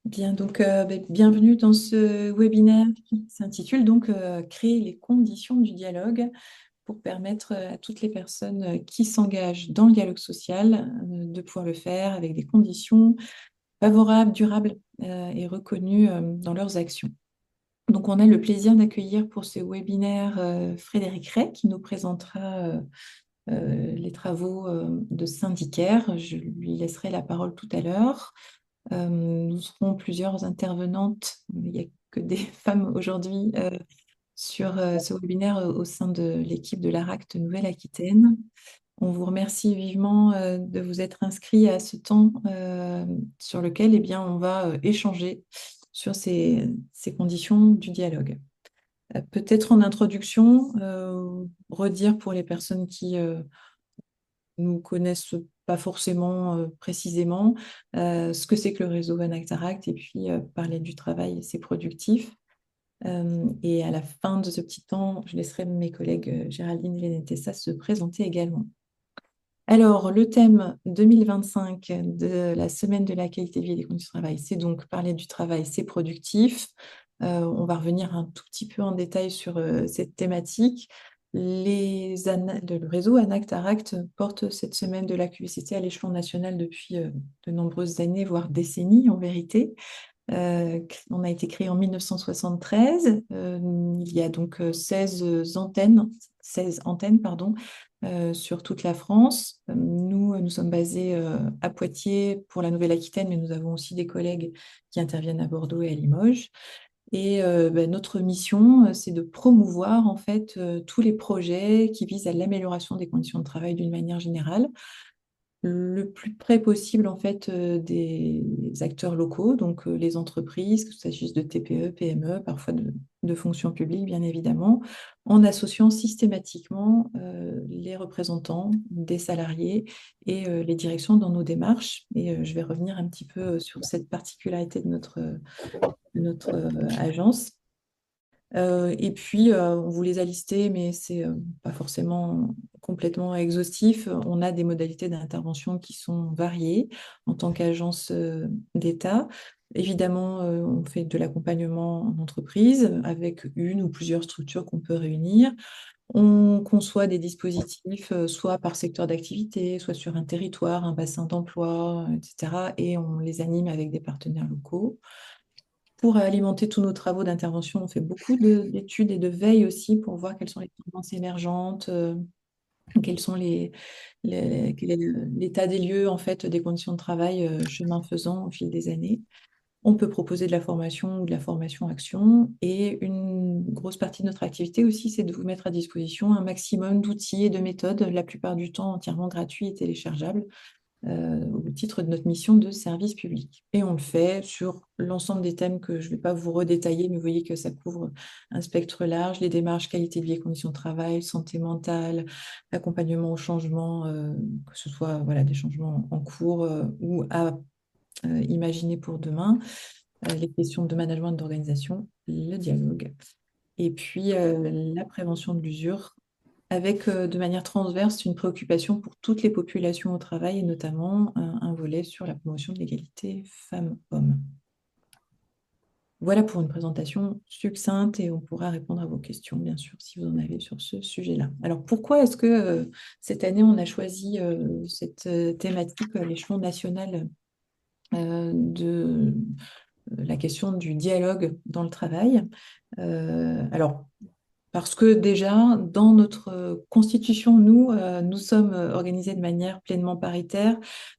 Bien, donc bienvenue dans ce webinaire qui s'intitule donc Créer les conditions du dialogue pour permettre à toutes les personnes qui s'engagent dans le dialogue social de pouvoir le faire avec des conditions favorables, durables et reconnues dans leurs actions. Donc on a le plaisir d'accueillir pour ce webinaire Frédéric Ray qui nous présentera les travaux de Syndicaire. Je lui laisserai la parole tout à l'heure. Nous serons plusieurs intervenantes, il n'y a que des femmes aujourd'hui sur ce webinaire au sein de l'équipe de l'ARACT Nouvelle-Aquitaine. On vous remercie vivement de vous être inscrits à ce temps sur lequel bien, on va échanger sur ces conditions du dialogue. Peut-être en introduction, redire pour les personnes qui nous connaissent pas forcément précisément ce que c'est que le réseau One Act Aract et puis parler du travail, c'est productif. Et à la fin de ce petit temps, je laisserai mes collègues Géraldine et Lénétessa se présenter également. Alors, le thème 2025 de la semaine de la qualité de vie et des conditions de travail, c'est donc parler du travail, c'est productif. On va revenir un tout petit peu en détail sur cette thématique. Le réseau ANACT-ARACT porte cette semaine de la QVCT à l'échelon national depuis de nombreuses années, voire décennies en vérité. On a été créé en 1973. Il y a donc 16 antennes, 16 antennes pardon, sur toute la France. Nous sommes basés à Poitiers pour la Nouvelle-Aquitaine, mais nous avons aussi des collègues qui interviennent à Bordeaux et à Limoges. Et notre mission, c'est de promouvoir en fait tous les projets qui visent à l'amélioration des conditions de travail d'une manière générale, le plus près possible en fait des acteurs locaux, donc les entreprises, qu'il s'agisse de TPE, PME, parfois de fonctions publiques bien évidemment, en associant systématiquement les représentants des salariés et les directions dans nos démarches. Et je vais revenir un petit peu sur cette particularité de notre agence. Et puis, on vous les a listés, mais c'est pas forcément complètement exhaustif. On a des modalités d'intervention qui sont variées en tant qu'agence d'État. Évidemment, on fait de l'accompagnement en entreprise avec une ou plusieurs structures qu'on peut réunir. On conçoit des dispositifs, soit par secteur d'activité, soit sur un territoire, un bassin d'emploi, etc. Et on les anime avec des partenaires locaux. Pour alimenter tous nos travaux d'intervention, on fait beaucoup d'études et de veille aussi pour voir quelles sont les tendances émergentes, quels sont quel est l'état des lieux en fait des conditions de travail chemin faisant au fil des années. On peut proposer de la formation ou de la formation action. Et une grosse partie de notre activité aussi, c'est de vous mettre à disposition un maximum d'outils et de méthodes, la plupart du temps entièrement gratuits et téléchargeables, au titre de notre mission de service public. Et on le fait sur l'ensemble des thèmes que je ne vais pas vous redétailler, mais vous voyez que ça couvre un spectre large, les démarches qualité de vie et conditions de travail, santé mentale, accompagnement au changement, que ce soit voilà, des changements en cours ou à imaginer pour demain, les questions de management d'organisation, le dialogue, et puis la prévention de l'usure, avec de manière transverse une préoccupation pour toutes les populations au travail et notamment un volet sur la promotion de l'égalité femmes-hommes. Voilà pour une présentation succincte et on pourra répondre à vos questions, bien sûr, si vous en avez sur ce sujet-là. Alors, pourquoi est-ce que cette année, on a choisi cette thématique à l'échelon national de la question du dialogue dans le travail? Alors, parce que déjà, dans notre constitution, nous sommes organisés de manière pleinement paritaire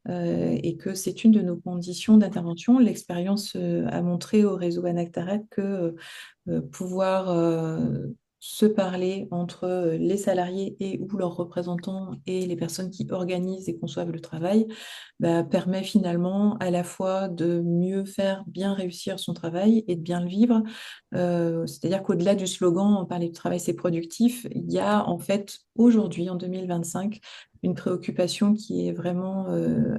et que c'est une de nos conditions d'intervention. L'expérience a montré au réseau Anactaret que pouvoir se parler entre les salariés et ou leurs représentants et les personnes qui organisent et conçoivent le travail permet finalement à la fois de mieux faire, bien réussir son travail et de bien le vivre. C'est-à-dire qu'au-delà du slogan parler du travail, c'est productif, il y a en fait aujourd'hui, en 2025, une préoccupation qui est vraiment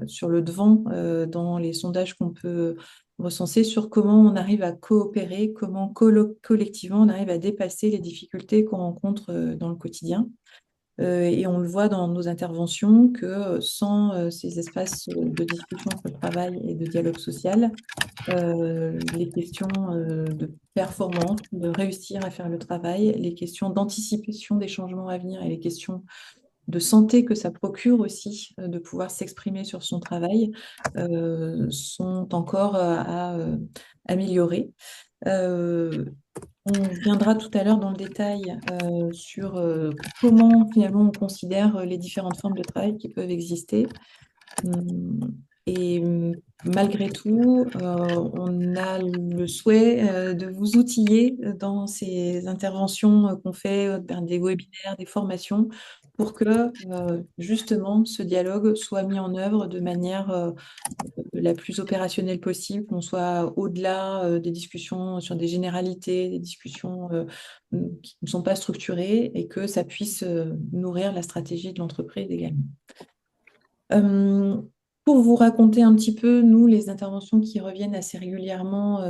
sur le devant dans les sondages qu'on peut recenser sur comment on arrive à coopérer, comment collectivement on arrive à dépasser les difficultés qu'on rencontre dans le quotidien. Et on le voit dans nos interventions que sans ces espaces de discussion sur le travail et de dialogue social, les questions de performance, de réussir à faire le travail, les questions d'anticipation des changements à venir et les questions de santé que ça procure aussi de pouvoir s'exprimer sur son travail sont encore à améliorer. Euh, on viendra tout à l'heure dans le détail sur comment finalement on considère les différentes formes de travail qui peuvent exister. Et malgré tout, on a le souhait de vous outiller dans ces interventions qu'on fait, des webinaires, des formations, pour que justement ce dialogue soit mis en œuvre de manière la plus opérationnelle possible, qu'on soit au-delà des discussions sur des généralités, des discussions qui ne sont pas structurées et que ça puisse nourrir la stratégie de l'entreprise également. Euh, pour vous raconter un petit peu, nous, les interventions qui reviennent assez régulièrement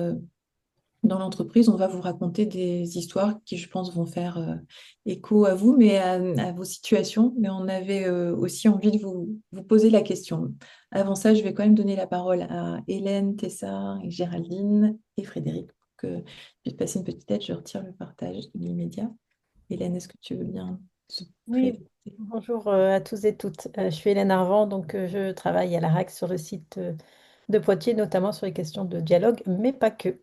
dans l'entreprise, on va vous raconter des histoires qui, je pense, vont faire écho à vous, mais à vos situations. Mais on avait aussi envie de vous poser la question. Avant ça, je vais quand même donner la parole à Hélène, Tessa, et Géraldine et Frédéric pour que je puisse passer une petite tête. Je retire le partage de l'immédiat. Hélène, est-ce que tu veux bien te Oui, présenter? bonjour à tous et toutes. Je suis Hélène Arvan, donc je travaille à l'ARAC sur le site de Poitiers, notamment sur les questions de dialogue, mais pas que.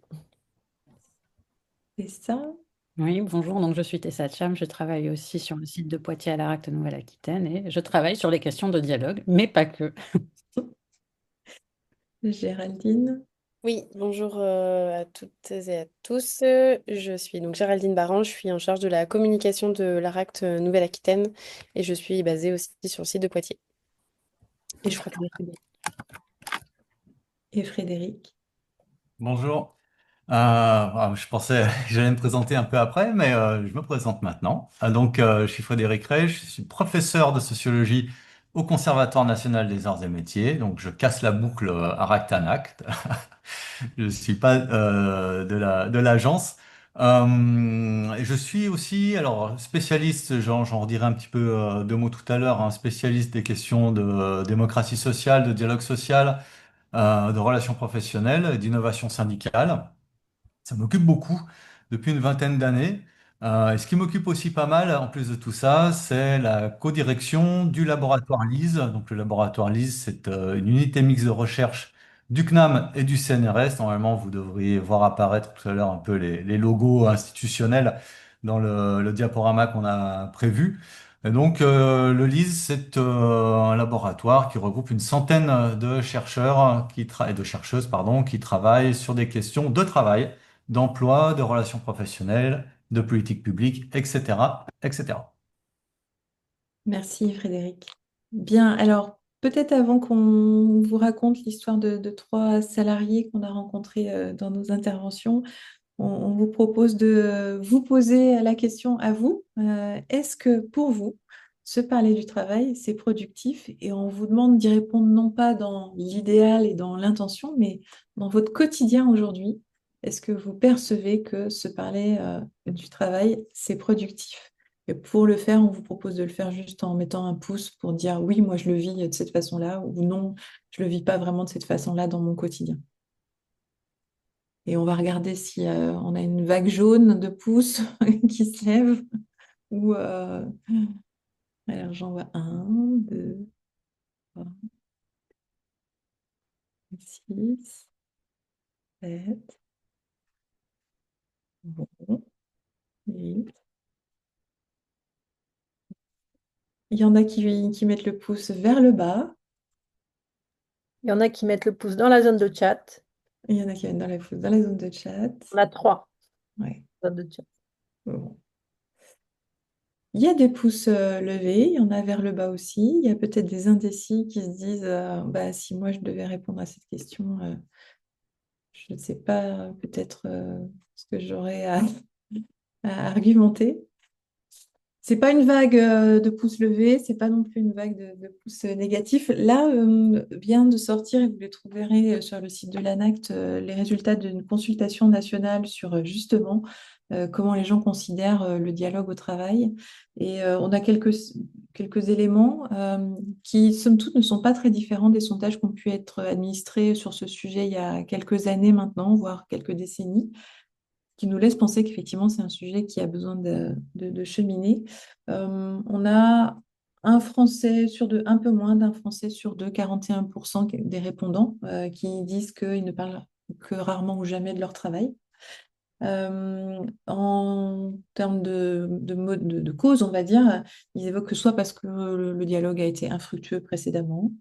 Tessa? Oui, bonjour, donc je suis Tessa Cham, je travaille aussi sur le site de Poitiers à l'Aract Nouvelle-Aquitaine et je travaille sur les questions de dialogue, mais pas que. Géraldine? Oui, bonjour à toutes et à tous. Je suis donc Géraldine Baran, je suis en charge de la communication de l'ARACT Nouvelle-Aquitaine et je suis basée aussi sur le site de Poitiers. Et je crois que Et Frédéric? Bonjour. Je pensais que j'allais me présenter un peu après, mais je me présente maintenant. Je suis Frédéric Rey, je suis professeur de sociologie au Conservatoire national des arts et métiers. Donc, je casse la boucle à Ractanac. Je ne suis pas de l'agence. Et je suis aussi, alors, spécialiste, j'en redirai un petit peu deux mots tout à l'heure, un spécialiste des questions de démocratie sociale, de dialogue social, de relations professionnelles et d'innovation syndicale. Ça m'occupe beaucoup depuis une vingtaine d'années. Et ce qui m'occupe aussi pas mal, en plus de tout ça, c'est la codirection du laboratoire LISE. Donc le laboratoire LISE, c'est une unité mixte de recherche du CNAM et du CNRS. Normalement, vous devriez voir apparaître tout à l'heure un peu les logos institutionnels dans le diaporama qu'on a prévu. Et donc le LISE, c'est un laboratoire qui regroupe une centaine de chercheurs et de chercheuses, pardon, qui travaillent sur des questions de travail, d'emploi, de relations professionnelles, de politique publique, etc., etc. Merci Frédéric. Bien, alors peut-être avant qu'on vous raconte l'histoire de trois salariés qu'on a rencontrés dans nos interventions, on vous propose de vous poser la question à vous. Est-ce que pour vous, se parler du travail, c'est productif? Et on vous demande d'y répondre non pas dans l'idéal et dans l'intention, mais dans votre quotidien aujourd'hui. Est-ce que vous percevez que se parler du travail, c'est productif? Et pour le faire, on vous propose de le faire juste en mettant un pouce pour dire oui, moi je le vis de cette façon-là, ou non, je le vis pas vraiment de cette façon-là dans mon quotidien. Et on va regarder si on a une vague jaune de pouces qui se lève. Ou, alors j'en vois un, deux, trois, six, sept, bon, huit. Il y en a qui mettent le pouce vers le bas. Il y en a qui mettent le pouce dans la zone de chat. Il y en a qui mettent dans la zone de chat. On a 3 Ouais. zones de chat. Bon. Il y a des pouces levés, il y en a vers le bas aussi. Il y a peut-être des indécis qui se disent bah, si moi je devais répondre à cette question, je ne sais pas peut-être ce que j'aurais à argumenter. C'est pas une vague de pouces levés, c'est pas non plus une vague de pouces négatifs. Là, vient de sortir, et vous les trouverez sur le site de l'ANACT, les résultats d'une consultation nationale sur justement comment les gens considèrent le dialogue au travail. Et on a quelques éléments qui, somme toute, ne sont pas très différents des sondages qui ont pu être administrés sur ce sujet il y a quelques années maintenant, voire quelques décennies, qui nous laissent penser qu'effectivement, c'est un sujet qui a besoin de cheminer. On a un Français sur deux, un peu moins d'un Français sur deux, 41% des répondants qui disent qu'ils ne parlent que rarement ou jamais de leur travail. En termes de cause, on va dire, ils évoquent que soit parce que le dialogue a été infructueux précédemment,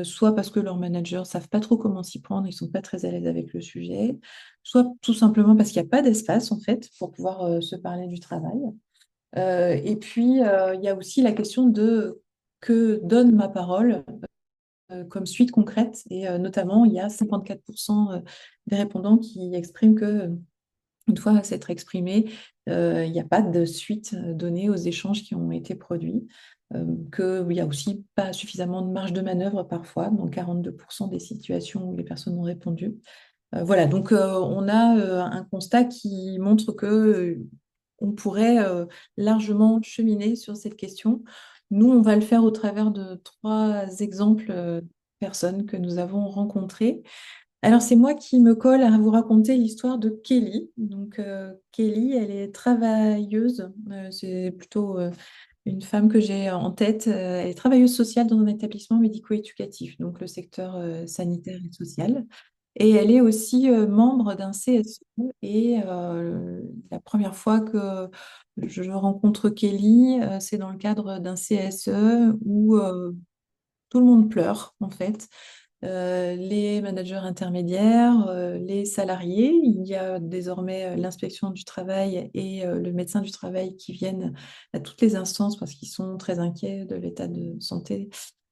soit parce que leurs managers ne savent pas trop comment s'y prendre, ils ne sont pas très à l'aise avec le sujet, soit tout simplement parce qu'il n'y a pas d'espace, en fait, pour pouvoir se parler du travail. Et puis, il y a aussi la question de que donne ma parole comme suite concrète. Et notamment, il y a 54% des répondants qui expriment que une fois s'être exprimé, il n'y a pas de suite donnée aux échanges qui ont été produits, qu'il n'y a aussi pas suffisamment de marge de manœuvre parfois, dans 42% des situations où les personnes ont répondu. Voilà, donc on a un constat qui montre que on pourrait largement cheminer sur cette question. Nous, on va le faire au travers de 3 exemples personnes que nous avons rencontrées. Alors, c'est moi qui me colle à vous raconter l'histoire de Kelly. Donc, Kelly, elle est travailleuse. C'est plutôt une femme que j'ai en tête. Elle est travailleuse sociale dans un établissement médico-éducatif, donc le secteur sanitaire et social. Et elle est aussi membre d'un CSE. Et la première fois que je rencontre Kelly, c'est dans le cadre d'un CSE où tout le monde pleure, en fait. Les managers intermédiaires, les salariés. Il y a désormais l'inspection du travail et le médecin du travail qui viennent à toutes les instances parce qu'ils sont très inquiets de l'état de santé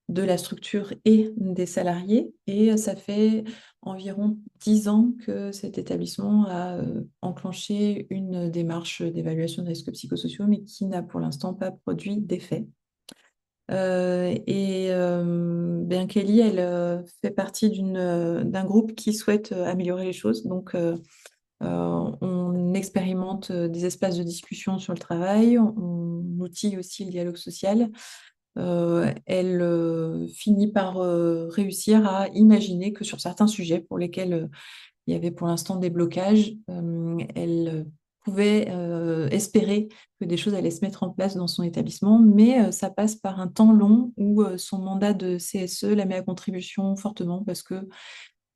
de la structure et des salariés. Et ça fait environ 10 ans que cet établissement a enclenché une démarche d'évaluation des risques psychosociaux, mais qui n'a pour l'instant pas produit d'effet. Bien Kelly, elle fait partie d'un groupe qui souhaite améliorer les choses. Donc, on expérimente des espaces de discussion sur le travail, on outille aussi le dialogue social. Elle finit par réussir à imaginer que sur certains sujets pour lesquels il y avait pour l'instant des blocages, elle pouvait espérer que des choses allaient se mettre en place dans son établissement, mais ça passe par un temps long où son mandat de CSE la met à contribution fortement parce que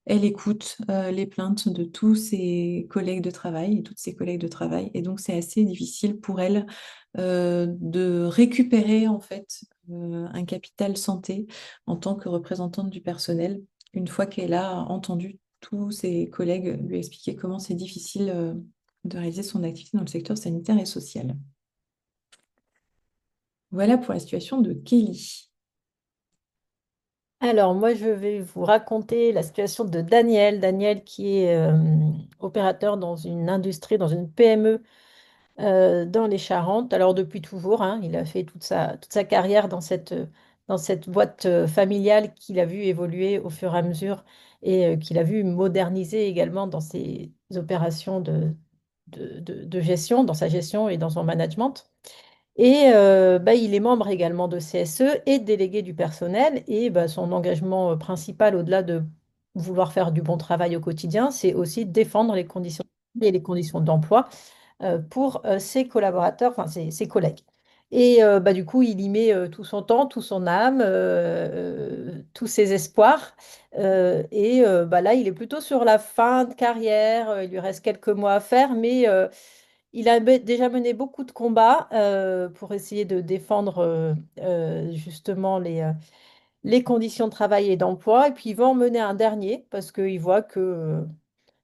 elle écoute les plaintes de tous ses collègues de travail et toutes ses collègues de travail, et donc c'est assez difficile pour elle de récupérer en fait un capital santé en tant que représentante du personnel une fois qu'elle a entendu tous ses collègues lui expliquer comment c'est difficile de réaliser son activité dans le secteur sanitaire et social. Voilà pour la situation de Kelly. Alors, moi, je vais vous raconter la situation de Daniel. Daniel qui est opérateur dans une industrie, dans une PME dans les Charentes. Alors, depuis toujours, hein, il a fait toute sa carrière dans cette boîte familiale qu'il a vu évoluer au fur et à mesure et qu'il a vu moderniser également dans ses opérations de gestion, dans sa gestion et dans son management. Et bah, il est membre également de CSE et délégué du personnel. Et bah, son engagement principal, au-delà de vouloir faire du bon travail au quotidien, c'est aussi défendre les conditions et les conditions d'emploi pour ses collaborateurs, enfin ses collègues. Et bah, du coup, il y met tout son temps, tout son âme, tous ses espoirs. Bah, là, il est plutôt sur la fin de carrière. Il lui reste quelques mois à faire, mais il a déjà mené beaucoup de combats pour essayer de défendre justement les conditions de travail et d'emploi. Et puis, il va en mener un dernier parce qu'il voit que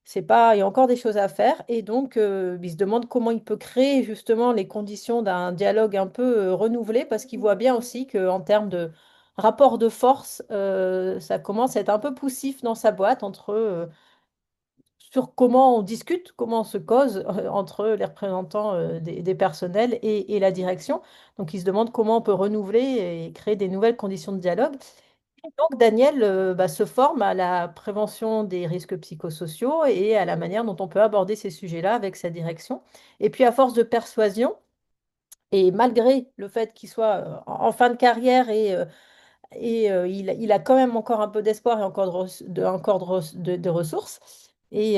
c'est pas, il y a encore des choses à faire. Et donc, il se demande comment il peut créer justement les conditions d'un dialogue un peu renouvelé parce qu'il voit bien aussi qu'en termes de rapport de force, ça commence à être un peu poussif dans sa boîte sur comment on discute, comment on se cause entre les représentants des personnels et la direction. Donc, ils se demandent comment on peut renouveler et créer des nouvelles conditions de dialogue. Donc, Daniel se forme à la prévention des risques psychosociaux et à la manière dont on peut aborder ces sujets-là avec sa direction. Et puis, à force de persuasion, et malgré le fait qu'il soit en fin de carrière il a quand même encore un peu d'espoir et encore de ressources. Et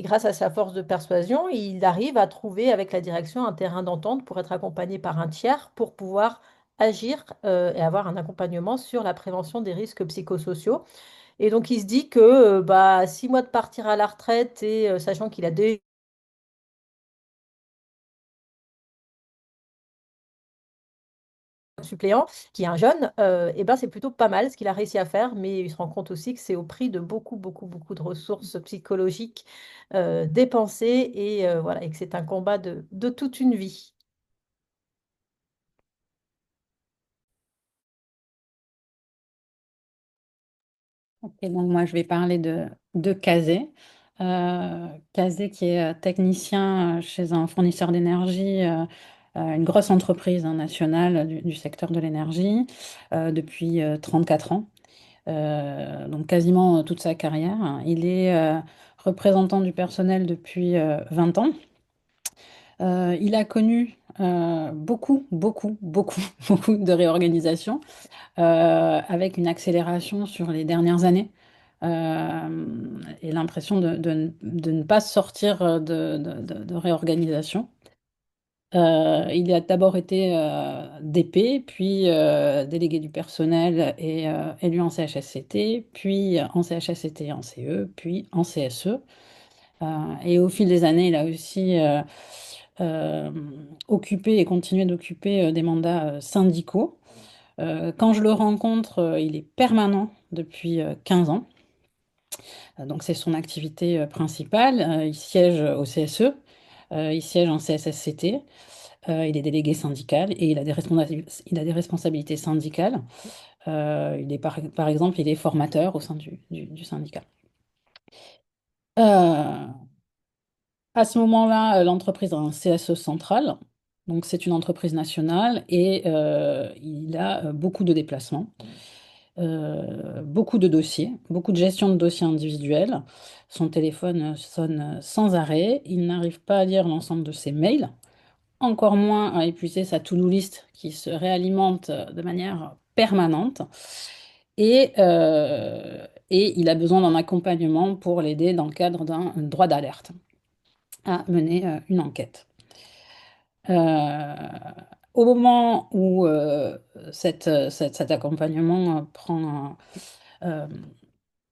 grâce à sa force de persuasion, il arrive à trouver avec la direction un terrain d'entente pour être accompagné par un tiers pour pouvoir agir et avoir un accompagnement sur la prévention des risques psychosociaux. Et donc, il se dit que 6 mois de partir à la retraite et sachant qu'il a déjà un suppléant, qui est un jeune, c'est plutôt pas mal ce qu'il a réussi à faire, mais il se rend compte aussi que c'est au prix de beaucoup, beaucoup, beaucoup de ressources psychologiques dépensées voilà, et que c'est un combat de toute une vie. Ok, donc moi, je vais parler de Kazé. Kazé qui est technicien chez un fournisseur d'énergie, une grosse entreprise nationale du secteur de l'énergie depuis 4 ans. Donc quasiment toute sa carrière. Il est représentant du personnel depuis 20 ans. Il a connu beaucoup, beaucoup, beaucoup, beaucoup de réorganisations avec une accélération sur les dernières années et l'impression de ne pas sortir de réorganisation. Il a d'abord été DP, puis délégué du personnel et élu en CHSCT, puis en CHSCT et en CE, puis en CSE. Et au fil des années, il a aussi euh, occupé et continué d'occuper des mandats syndicaux. Quand je le rencontre, il est permanent depuis 15 ans. Donc c'est son activité principale. Il siège au CSE, il siège en CSSCT, il est délégué syndical et il a des responsabilités syndicales. Par exemple, il est formateur au sein du syndicat. Euh, à ce moment-là, l'entreprise a un CSE central. Donc c'est une entreprise nationale et il a beaucoup de déplacements. Beaucoup de dossiers, beaucoup de gestion de dossiers individuels. Son téléphone sonne sans arrêt. Il n'arrive pas à lire l'ensemble de ses mails, encore moins à épuiser sa to-do list qui se réalimente de manière permanente. Et il a besoin d'un accompagnement pour l'aider dans le cadre d'un droit d'alerte à mener une enquête. Euh, Au moment où cet accompagnement euh,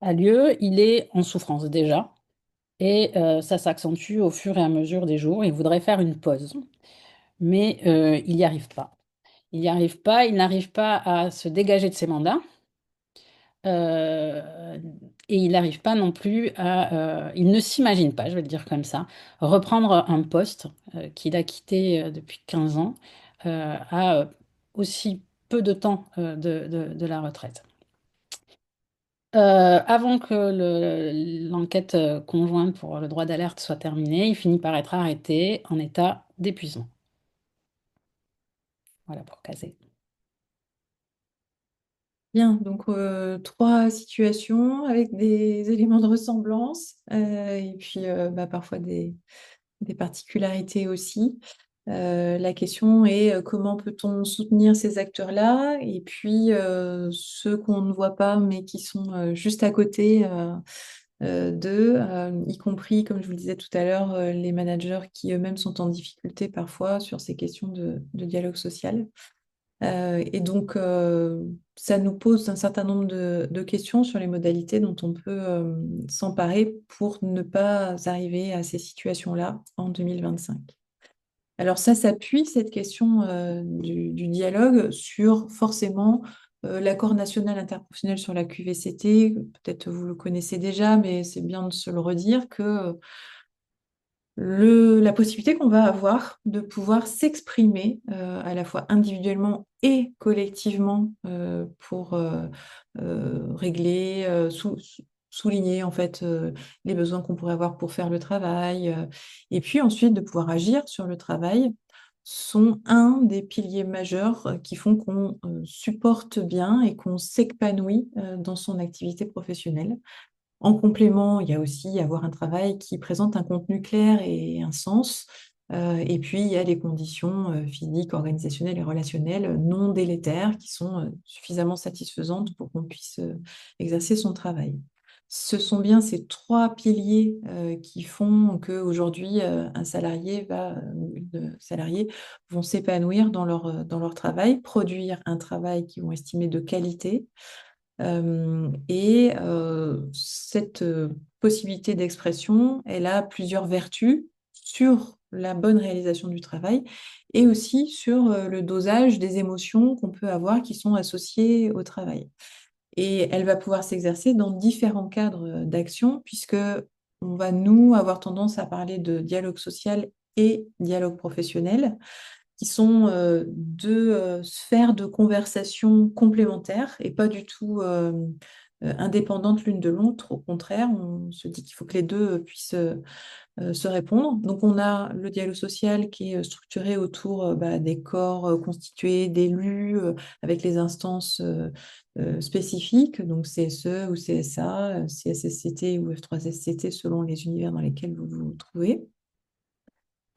a lieu, il est en souffrance déjà et ça s'accentue au fur et à mesure des jours. Il voudrait faire une pause, mais il n'y arrive pas. Il n'y arrive pas, il n'arrive pas à se dégager de ses mandats euh, et il n'arrive pas non plus il ne s'imagine pas, je vais le dire comme ça, reprendre un poste qu'il a quitté depuis 15 ans à aussi peu de temps de la retraite. Avant que l'enquête conjointe pour le droit d'alerte soit terminée, il finit par être arrêté en état d'épuisement. Voilà pour caser. Bien, donc trois situations avec des éléments de ressemblance et puis parfois des particularités aussi. La question est comment peut-on soutenir ces acteurs-là et puis ceux qu'on ne voit pas mais qui sont juste à côté d'eux, y compris, comme je vous le disais tout à l'heure, les managers qui eux-mêmes sont en difficulté parfois sur ces questions de dialogue social. Et donc, ça nous pose un certain nombre de questions sur les modalités dont on peut s'emparer pour ne pas arriver à ces situations-là en 2025. Alors ça s'appuie, cette question du dialogue, sur forcément l'accord national interprofessionnel sur la QVCT. Peut-être vous le connaissez déjà, mais c'est bien de se le redire que la possibilité qu'on va avoir de pouvoir s'exprimer à la fois individuellement et collectivement pour régler, souligner en fait les besoins qu'on pourrait avoir pour faire le travail, et puis ensuite de pouvoir agir sur le travail sont un des piliers majeurs qui font qu'on supporte bien et qu'on s'épanouit dans son activité professionnelle. En complément, il y a aussi avoir un travail qui présente un contenu clair et un sens. Et puis, il y a les conditions physiques, organisationnelles et relationnelles non délétères qui sont suffisamment satisfaisantes pour qu'on puisse exercer son travail. Ce sont bien ces trois piliers qui font qu'aujourd'hui, un salarié ou une salariée vont s'épanouir dans leur travail, produire un travail qu'ils vont estimer de qualité, cette possibilité d'expression, elle a plusieurs vertus sur la bonne réalisation du travail et aussi sur le dosage des émotions qu'on peut avoir qui sont associées au travail. Et elle va pouvoir s'exercer dans différents cadres d'action, puisque on va, nous, avoir tendance à parler de dialogue social et dialogue professionnel qui sont deux sphères de conversation complémentaires et pas du tout indépendantes l'une de l'autre. Au contraire, on se dit qu'il faut que les deux puissent se répondre. Donc, on a le dialogue social qui est structuré autour des corps constitués d'élus avec les instances spécifiques, donc CSE ou CSA, CSSCT ou F3SCT selon les univers dans lesquels vous vous trouvez.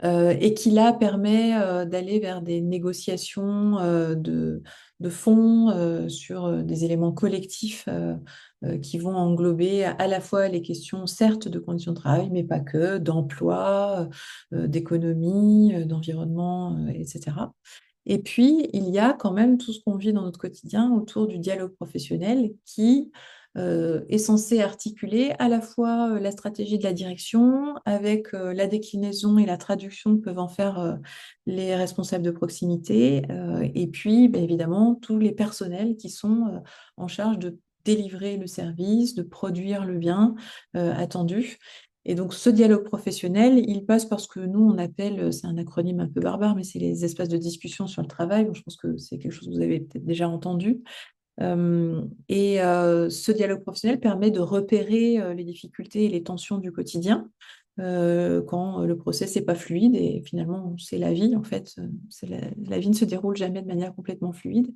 Et qui là permet d'aller vers des négociations de fond sur des éléments collectifs qui vont englober à la fois les questions, certes, de conditions de travail, mais pas que, d'emploi, d'économie, d'environnement, etc. Et puis, il y a quand même tout ce qu'on vit dans notre quotidien autour du dialogue professionnel qui est censé articuler à la fois la stratégie de la direction avec la déclinaison et la traduction que peuvent en faire les responsables de proximité, et puis évidemment tous les personnels qui sont en charge de délivrer le service, de produire le bien attendu. Et donc, ce dialogue professionnel, il passe par ce que nous, on appelle, c'est un acronyme un peu barbare, mais c'est les espaces de discussion sur le travail. Bon, je pense que c'est quelque chose que vous avez peut-être déjà entendu. Ce dialogue professionnel permet de repérer les difficultés et les tensions du quotidien quand le process n'est pas fluide. Et finalement, c'est la vie, en fait. La vie ne se déroule jamais de manière complètement fluide.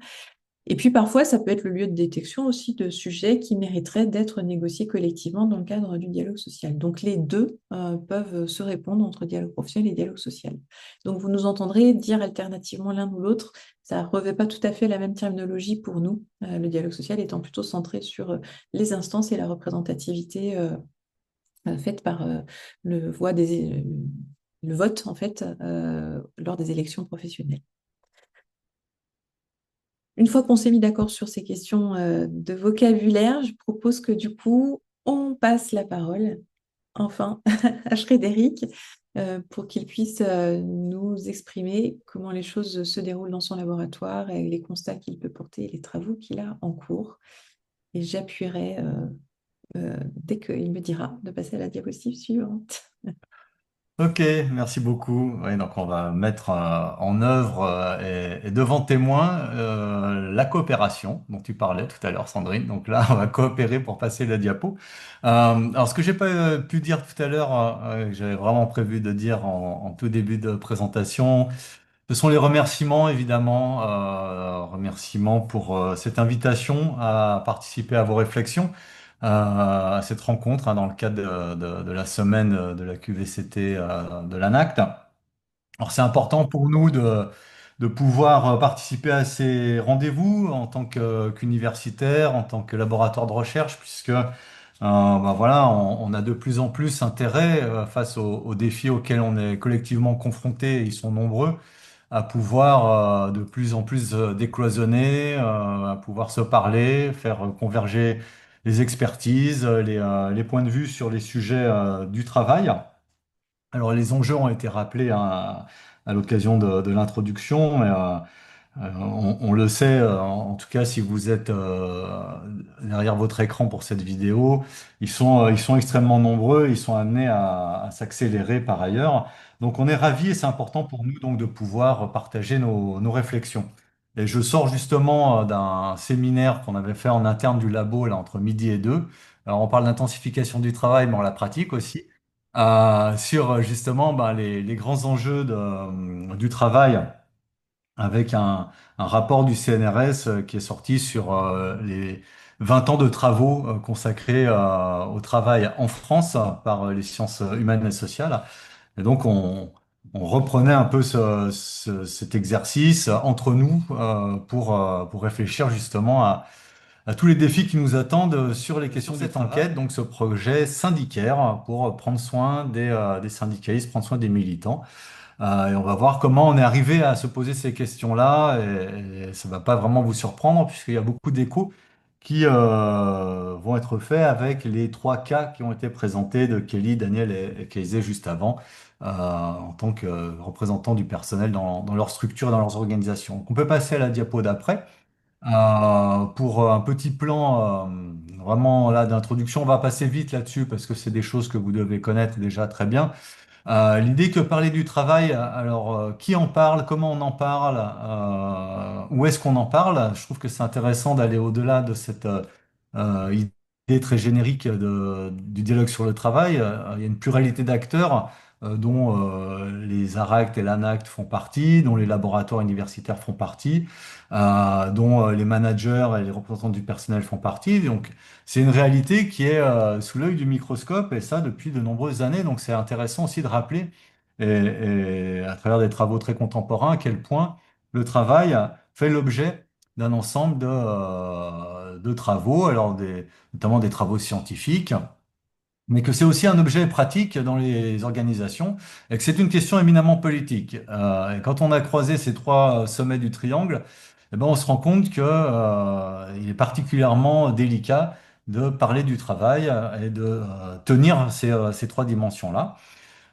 Et puis parfois, ça peut être le lieu de détection aussi de sujets qui mériteraient d'être négociés collectivement dans le cadre du dialogue social. Donc les deux peuvent se répondre entre dialogue professionnel et dialogue social. Donc vous nous entendrez dire alternativement l'un ou l'autre. Ça ne revêt pas tout à fait la même terminologie pour nous, le dialogue social étant plutôt centré sur les instances et la représentativité faite par le vote en fait lors des élections professionnelles. Une fois qu'on s'est mis d'accord sur ces questions de vocabulaire, je propose que du coup, on passe la parole, enfin, à Frédéric, pour qu'il puisse nous exprimer comment les choses se déroulent dans son laboratoire et les constats qu'il peut porter et les travaux qu'il a en cours. Et j'appuierai dès qu'il me dira de passer à la diapositive suivante. Ok, merci beaucoup. Oui, donc on va mettre en œuvre et devant témoin la coopération dont tu parlais tout à l'heure, Sandrine. Donc là, on va coopérer pour passer la diapo. Alors, ce que j'ai pas pu dire tout à l'heure, que j'avais vraiment prévu de dire en tout début de présentation, ce sont les remerciements, évidemment, remerciements pour cette invitation à participer à vos réflexions, à cette rencontre hein, dans le cadre de la semaine de la QVCT de l'ANACT. Alors, c'est important pour nous de pouvoir participer à ces rendez-vous en tant qu'universitaire, en tant que laboratoire de recherche, puisque voilà, on a de plus en plus intérêt face aux défis auxquels on est collectivement confrontés, et ils sont nombreux à pouvoir de plus en plus décloisonner, à pouvoir se parler, faire converger les expertises, les points de vue sur les sujets du travail. Alors les enjeux ont été rappelés hein, à l'occasion de l'introduction, mais on le sait, en tout cas, si vous êtes derrière votre écran pour cette vidéo, ils sont extrêmement nombreux, ils sont amenés à s'accélérer par ailleurs. Donc, on est ravis et c'est important pour nous donc de pouvoir partager nos réflexions. Et je sors justement d'un séminaire qu'on avait fait en interne du labo là, entre midi et deux. Alors, on parle d'intensification du travail, mais on la pratique aussi. sur justement bah, les grands enjeux du travail avec un rapport du CNRS qui est sorti sur les 20 ans de travaux consacrés au travail en France par les sciences humaines et sociales. Et donc, on reprenait un peu cet exercice entre nous pour réfléchir justement à tous les défis qui nous attendent sur les questions de cette enquête, donc ce projet syndicaire pour prendre soin des syndicalistes, prendre soin des militants. Et on va voir comment on est arrivé à se poser ces questions-là. Et ça va pas vraiment vous surprendre puisqu'il y a beaucoup d'échos qui vont être faits avec les trois cas qui ont été présentés de Kelly, Daniel et Keizé juste avant en tant que représentants du personnel dans leur structure et dans leurs organisations. Donc on peut passer à la diapo d'après. Pour un petit plan vraiment là d'introduction, on va passer vite là-dessus parce que c'est des choses que vous devez connaître déjà très bien. L'idée que parler du travail, alors qui en parle, comment on en parle, où est-ce qu'on en parle? Je trouve que c'est intéressant d'aller au-delà de cette idée très générique du dialogue sur le travail. Il y a une pluralité d'acteurs dont les ARACT et l'ANACT font partie, dont les laboratoires universitaires font partie, dont les managers et les représentants du personnel font partie. Donc c'est une réalité qui est sous l'œil du microscope et ça depuis de nombreuses années. Donc c'est intéressant aussi de rappeler, et à travers des travaux très contemporains, à quel point le travail fait l'objet d'un ensemble de travaux, alors notamment des travaux scientifiques, mais que c'est aussi un objet pratique dans les organisations et que c'est une question éminemment politique. Et quand on a croisé ces trois sommets du triangle, eh ben, on se rend compte que, il est particulièrement délicat de parler du travail et de tenir ces trois dimensions-là.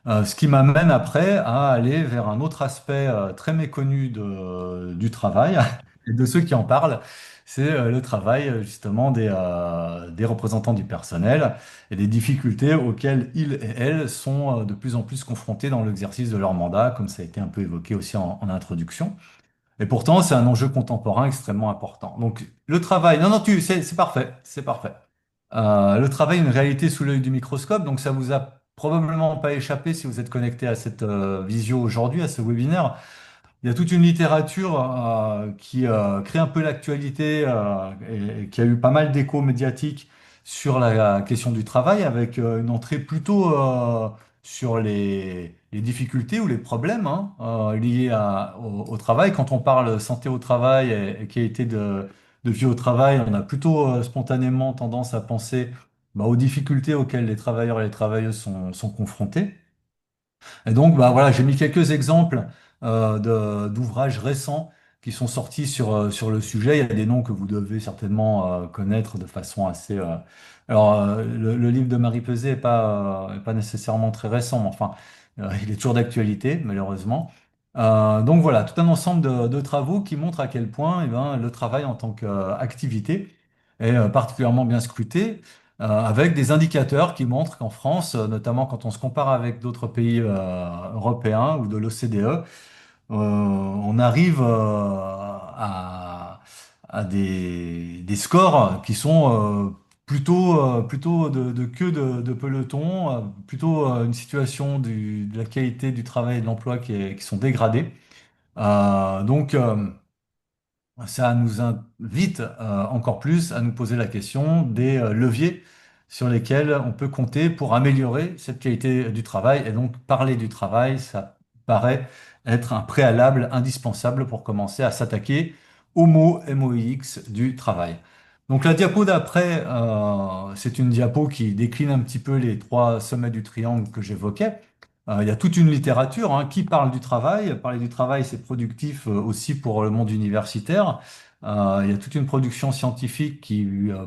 Ce qui m'amène après à aller vers un autre aspect très méconnu du travail et de ceux qui en parlent, c'est le travail justement des représentants du personnel et des difficultés auxquelles ils et elles sont de plus en plus confrontés dans l'exercice de leur mandat, comme ça a été un peu évoqué aussi en introduction. Et pourtant, c'est un enjeu contemporain extrêmement important. Donc, le travail, non, non, c'est parfait, c'est parfait. Le travail, une réalité sous l'œil du microscope, donc ça vous a probablement pas échappé si vous êtes connecté à cette visio aujourd'hui, à ce webinaire. Il y a toute une littérature qui crée un peu l'actualité et qui a eu pas mal d'échos médiatiques sur la question du travail, avec une entrée plutôt sur les difficultés ou les problèmes hein, liés au travail. Quand on parle santé au travail et qualité de vie au travail, on a plutôt spontanément tendance à penser bah, aux difficultés auxquelles les travailleurs et les travailleuses sont confrontés. Et donc, bah, voilà, j'ai mis quelques exemples d'ouvrages récents qui sont sortis sur le sujet. Il y a des noms que vous devez certainement connaître de façon assez... Alors, le livre de Marie Peset est pas nécessairement très récent, mais enfin, il est toujours d'actualité, malheureusement. Donc voilà, tout un ensemble de travaux qui montrent à quel point eh ben, le travail en tant qu'activité est particulièrement bien scruté avec des indicateurs qui montrent qu'en France, notamment quand on se compare avec d'autres pays européens ou de l'OCDE, on arrive à des scores qui sont plutôt de queue de peloton, plutôt une situation de la qualité du travail et de l'emploi qui sont dégradées. Donc, ça nous invite encore plus à nous poser la question des leviers sur lesquels on peut compter pour améliorer cette qualité du travail. Et donc, parler du travail, ça paraît être un préalable indispensable pour commencer à s'attaquer au mot MOIX du travail. Donc, la diapo d'après, c'est une diapo qui décline un petit peu les trois sommets du triangle que j'évoquais. Il y a toute une littérature hein, qui parle du travail. Parler du travail, c'est productif aussi pour le monde universitaire. Il y a toute une production scientifique qui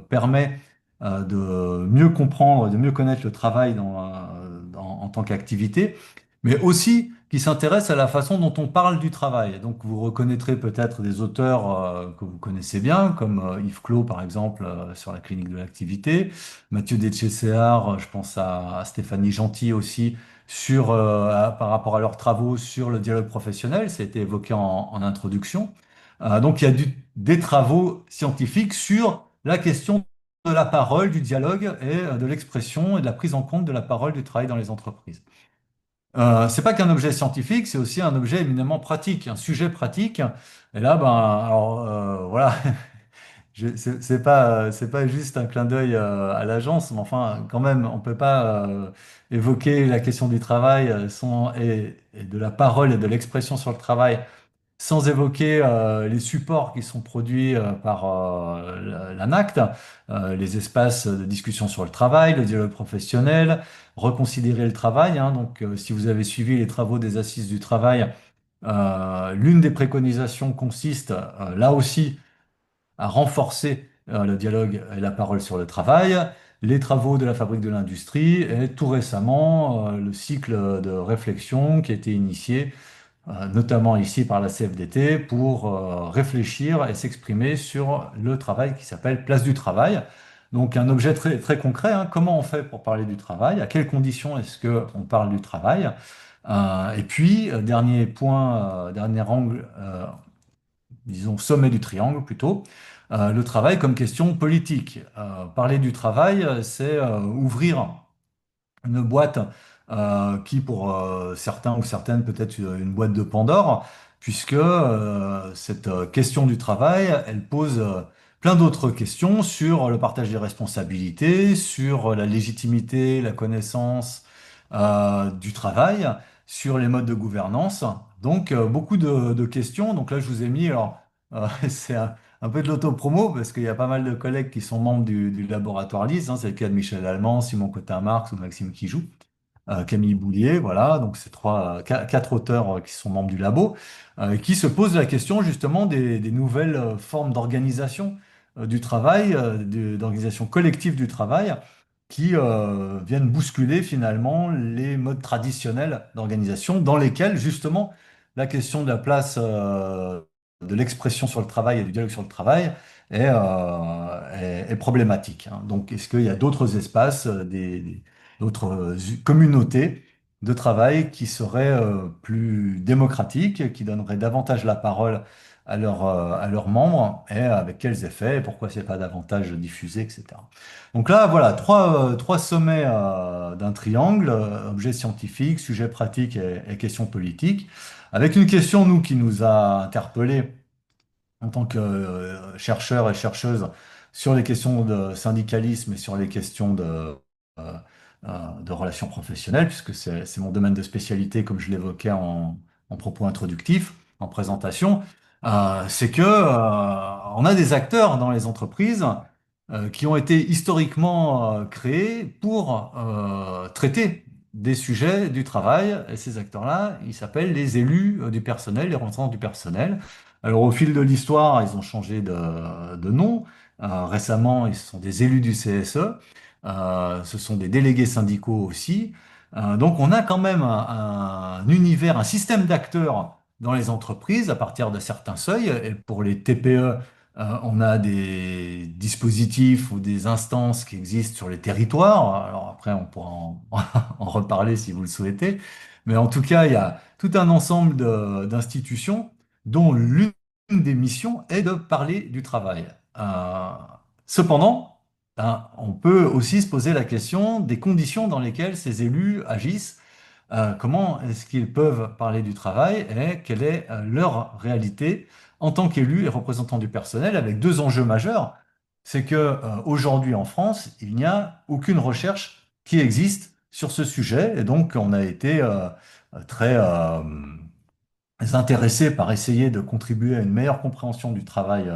permet de mieux comprendre, de mieux connaître le travail en tant qu'activité, mais aussi qui s'intéresse à la façon dont on parle du travail. Donc vous reconnaîtrez peut-être des auteurs que vous connaissez bien, comme Yves Clos par exemple sur la clinique de l'activité, Mathieu Detchesséar, je pense à Stéphanie Gentil aussi par rapport à leurs travaux sur le dialogue professionnel, ça a été évoqué en introduction. Donc il y a des travaux scientifiques sur la question de la parole, du dialogue et de l'expression et de la prise en compte de la parole du travail dans les entreprises. C'est pas qu'un objet scientifique, c'est aussi un objet éminemment pratique, un sujet pratique. Et là, ben, alors, voilà, c'est pas juste un clin d'œil à l'agence, mais enfin, quand même, on peut pas évoquer la question du travail et de la parole et de l'expression sur le travail sans évoquer les supports qui sont produits par l'ANACT, les espaces de discussion sur le travail, le dialogue professionnel, reconsidérer le travail, hein. Donc, si vous avez suivi les travaux des Assises du travail, l'une des préconisations consiste là aussi à renforcer le dialogue et la parole sur le travail. Les travaux de la Fabrique de l'Industrie et tout récemment le cycle de réflexion qui a été initié notamment ici par la CFDT, pour réfléchir et s'exprimer sur le travail qui s'appelle Place du travail. Donc un objet très, très concret, hein. Comment on fait pour parler du travail? À quelles conditions est-ce qu'on parle du travail? Et puis, dernier point, dernier angle, disons sommet du triangle plutôt, le travail comme question politique. Parler du travail, c'est ouvrir une boîte qui, pour certains ou certaines, peut être une boîte de Pandore, puisque cette question du travail, elle pose plein d'autres questions sur le partage des responsabilités, sur la légitimité, la connaissance du travail, sur les modes de gouvernance. Donc, beaucoup de questions. Donc là, je vous ai mis, alors, c'est un peu de l'autopromo parce qu'il y a pas mal de collègues qui sont membres du laboratoire LIS, hein. C'est le cas de Michel Allemand, Simon Cotin-Marx ou Maxime Kijou, Camille Boulier, voilà. Donc c'est quatre auteurs qui sont membres du labo, et qui se posent la question justement des nouvelles formes d'organisation du travail, d'organisation collective du travail, qui viennent bousculer finalement les modes traditionnels d'organisation dans lesquels justement la question de la place de l'expression sur le travail et du dialogue sur le travail est problématique, hein. Donc, est-ce qu'il y a d'autres espaces, d'autres communautés de travail qui seraient plus démocratiques, qui donneraient davantage la parole à leurs membres et avec quels effets, et pourquoi c'est pas davantage diffusé, etc. Donc là, voilà, trois sommets d'un triangle, objet scientifique, sujet pratique et question politique, avec une question, nous, qui nous a interpellés en tant que chercheurs et chercheuses sur les questions de syndicalisme et sur les questions euh, de relations professionnelles, puisque c'est mon domaine de spécialité, comme je l'évoquais en propos introductif, en présentation. C'est que on a des acteurs dans les entreprises qui ont été historiquement créés pour traiter des sujets du travail. Et ces acteurs-là, ils s'appellent les élus du personnel, les représentants du personnel. Alors, au fil de l'histoire, ils ont changé de nom. Récemment, ils sont des élus du CSE. Ce sont des délégués syndicaux aussi. Donc, on a quand même un univers, un système d'acteurs dans les entreprises à partir de certains seuils. Et pour les TPE, on a des dispositifs ou des instances qui existent sur les territoires. Alors après, on pourra en reparler si vous le souhaitez. Mais en tout cas, il y a tout un ensemble d'institutions dont l'une des missions est de parler du travail. Cependant, ben, on peut aussi se poser la question des conditions dans lesquelles ces élus agissent. Comment est-ce qu'ils peuvent parler du travail et quelle est leur réalité en tant qu'élus et représentants du personnel, avec deux enjeux majeurs. C'est que aujourd'hui en France, il n'y a aucune recherche qui existe sur ce sujet, et donc on a été très intéressés par essayer de contribuer à une meilleure compréhension du travail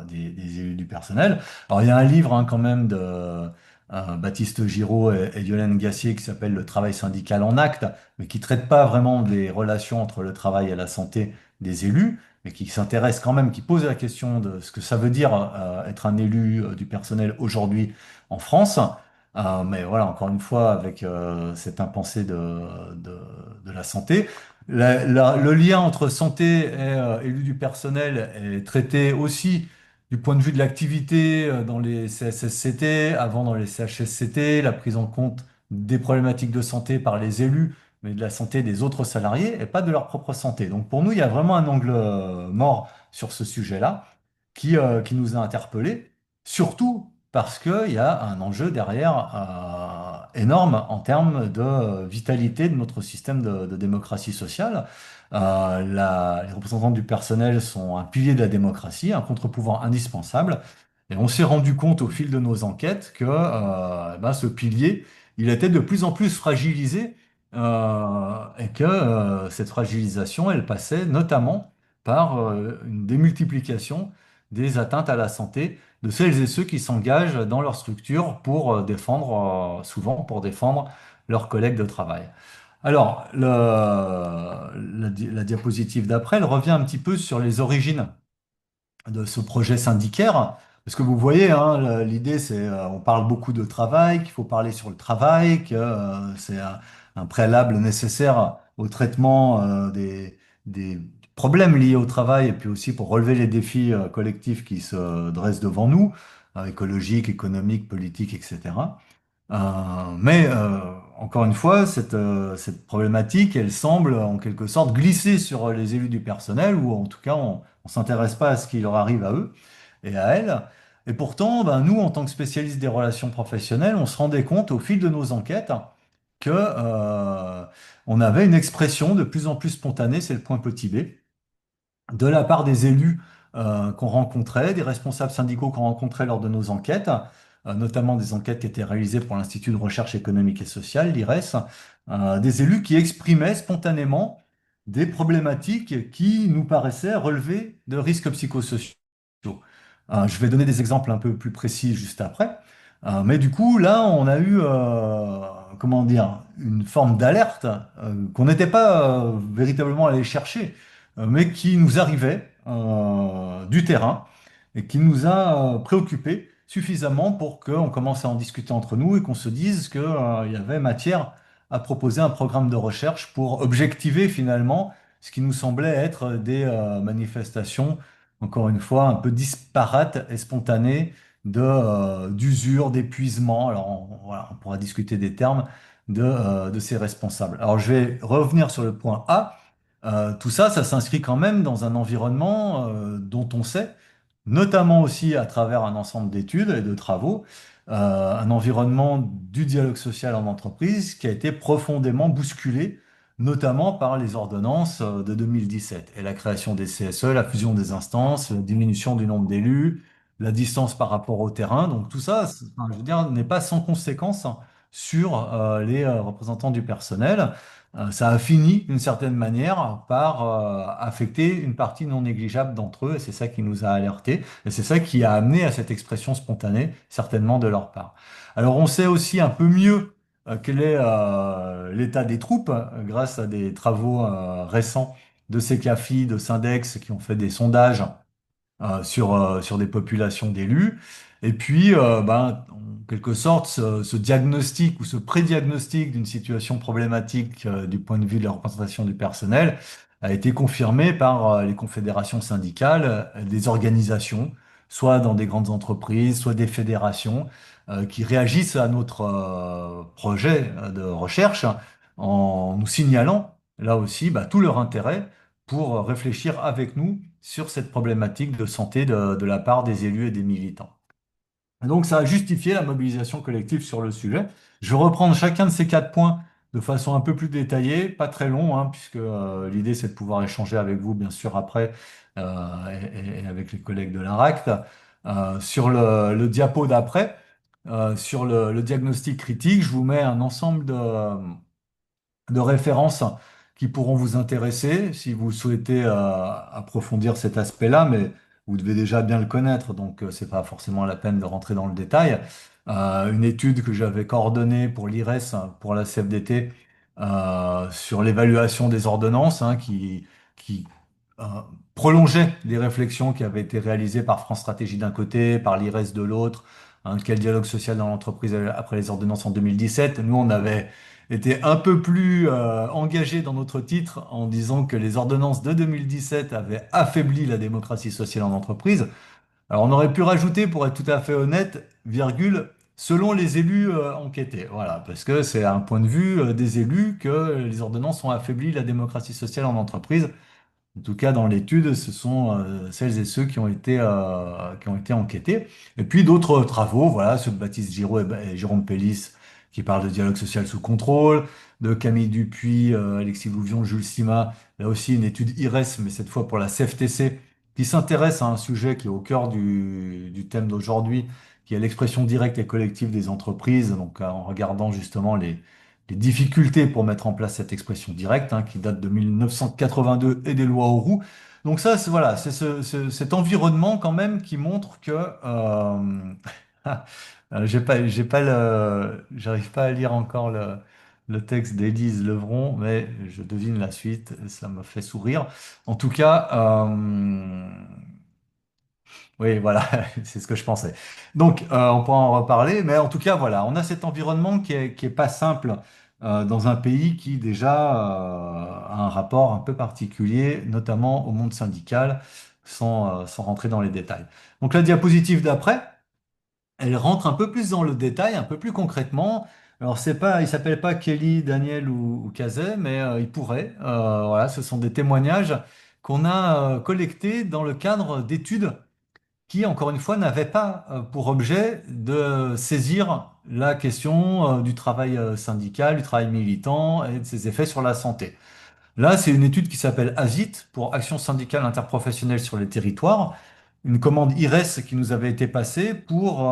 des élus du personnel. Alors il y a un livre, hein, quand même, de Baptiste Giraud et Yolène Gassier, qui s'appelle Le travail syndical en acte, mais qui traite pas vraiment des relations entre le travail et la santé des élus, mais qui s'intéresse quand même, qui pose la question de ce que ça veut dire être un élu du personnel aujourd'hui en France. Mais voilà, encore une fois, avec cette impensée de la santé. Le lien entre santé et élu du personnel est traité aussi du point de vue de l'activité dans les CSSCT, avant dans les CHSCT, la prise en compte des problématiques de santé par les élus, mais de la santé des autres salariés et pas de leur propre santé. Donc pour nous, il y a vraiment un angle mort sur ce sujet-là qui nous a interpellés, surtout parce qu'il y a un enjeu derrière énorme en termes de vitalité de notre système de démocratie sociale. Les représentants du personnel sont un pilier de la démocratie, un contre-pouvoir indispensable. Et on s'est rendu compte au fil de nos enquêtes que ce pilier, il était de plus en plus fragilisé et que cette fragilisation, elle passait notamment par une démultiplication des atteintes à la santé de celles et ceux qui s'engagent dans leur structure pour souvent pour défendre leurs collègues de travail. Alors, la diapositive d'après, elle revient un petit peu sur les origines de ce projet syndicaire. Parce que vous voyez, hein, l'idée, c'est, on parle beaucoup de travail, qu'il faut parler sur le travail, que c'est un préalable nécessaire au traitement des problèmes liés au travail, et puis aussi pour relever les défis collectifs qui se dressent devant nous, écologiques, économiques, politiques, etc. Encore une fois, cette problématique, elle semble en quelque sorte glisser sur les élus du personnel, ou en tout cas, on ne s'intéresse pas à ce qui leur arrive à eux et à elles. Et pourtant, ben, nous, en tant que spécialistes des relations professionnelles, on se rendait compte au fil de nos enquêtes que on avait une expression de plus en plus spontanée, c'est le point petit b, de la part des élus qu'on rencontrait, des responsables syndicaux qu'on rencontrait lors de nos enquêtes, notamment des enquêtes qui étaient réalisées pour l'Institut de recherche économique et sociale, l'IRES, des élus qui exprimaient spontanément des problématiques qui nous paraissaient relever de risques psychosociaux. Je vais donner des exemples un peu plus précis juste après. Mais du coup, là, on a eu, comment dire, une forme d'alerte qu'on n'était pas véritablement allé chercher, mais qui nous arrivait du terrain et qui nous a préoccupés suffisamment pour qu'on commence à en discuter entre nous et qu'on se dise qu'il y avait matière à proposer un programme de recherche pour objectiver finalement ce qui nous semblait être des manifestations, encore une fois, un peu disparates et spontanées d'usure, d'épuisement. Alors voilà, on pourra discuter des termes de ces responsables. Alors je vais revenir sur le point A. Tout ça, ça s'inscrit quand même dans un environnement dont on sait, notamment aussi à travers un ensemble d'études et de travaux, un environnement du dialogue social en entreprise qui a été profondément bousculé, notamment par les ordonnances de 2017 et la création des CSE, la fusion des instances, la diminution du nombre d'élus, la distance par rapport au terrain. Donc tout ça, enfin, je veux dire, n'est pas sans conséquence sur les représentants du personnel. Ça a fini d'une certaine manière par affecter une partie non négligeable d'entre eux, et c'est ça qui nous a alertés, et c'est ça qui a amené à cette expression spontanée, certainement de leur part. Alors on sait aussi un peu mieux quel est l'état des troupes, grâce à des travaux récents de Secafi, de Syndex, qui ont fait des sondages sur des populations d'élus. Et puis, en quelque sorte, ce diagnostic ou ce pré-diagnostic d'une situation problématique du point de vue de la représentation du personnel a été confirmé par les confédérations syndicales, des organisations, soit dans des grandes entreprises, soit des fédérations, qui réagissent à notre projet de recherche en nous signalant, là aussi, tout leur intérêt pour réfléchir avec nous sur cette problématique de santé de la part des élus et des militants. Donc ça a justifié la mobilisation collective sur le sujet. Je vais reprendre chacun de ces 4 points de façon un peu plus détaillée, pas très long, hein, puisque l'idée c'est de pouvoir échanger avec vous, bien sûr, après, et avec les collègues de l'ARACT. Sur le diapo d'après, sur le diagnostic critique, je vous mets un ensemble de références qui pourront vous intéresser si vous souhaitez approfondir cet aspect-là, mais vous devez déjà bien le connaître, donc c'est pas forcément la peine de rentrer dans le détail. Une étude que j'avais coordonnée pour l'IRES, pour la CFDT, sur l'évaluation des ordonnances, hein, qui euh, prolongeait les réflexions qui avaient été réalisées par France Stratégie d'un côté, par l'IRES de l'autre, hein, quel dialogue social dans l'entreprise après les ordonnances en 2017. Nous, on avait était un peu plus engagé dans notre titre en disant que les ordonnances de 2017 avaient affaibli la démocratie sociale en entreprise. Alors on aurait pu rajouter, pour être tout à fait honnête, virgule, selon les élus enquêtés. Voilà, parce que c'est un point de vue des élus que les ordonnances ont affaibli la démocratie sociale en entreprise. En tout cas, dans l'étude, ce sont celles et ceux qui ont été enquêtés. Et puis d'autres travaux, voilà, ceux de Baptiste Giraud et Jérôme Pellis, qui parlent de dialogue social sous contrôle, de Camille Dupuis, Alexis Louvion, Jules Sima, là aussi une étude IRES, mais cette fois pour la CFTC, qui s'intéresse à un sujet qui est au cœur du thème d'aujourd'hui, qui est l'expression directe et collective des entreprises, donc en regardant justement les difficultés pour mettre en place cette expression directe, hein, qui date de 1982 et des lois Auroux. Donc ça, voilà, c'est cet environnement quand même qui montre que j'arrive pas à lire encore le texte d'Élise Levron, mais je devine la suite, ça me fait sourire. En tout cas, oui, voilà, c'est ce que je pensais. Donc, on pourra en reparler, mais en tout cas, voilà, on a cet environnement qui est pas simple dans un pays qui déjà a un rapport un peu particulier, notamment au monde syndical, sans rentrer dans les détails. Donc, la diapositive d'après, elle rentre un peu plus dans le détail, un peu plus concrètement. Alors, c'est pas, il s'appelle pas Kelly, Daniel ou Kazé, mais il pourrait. Voilà, ce sont des témoignages qu'on a collectés dans le cadre d'études qui, encore une fois, n'avait pas pour objet de saisir la question du travail syndical, du travail militant et de ses effets sur la santé. Là, c'est une étude qui s'appelle ASIT, pour Action syndicale interprofessionnelle sur les territoires, une commande IRES qui nous avait été passée pour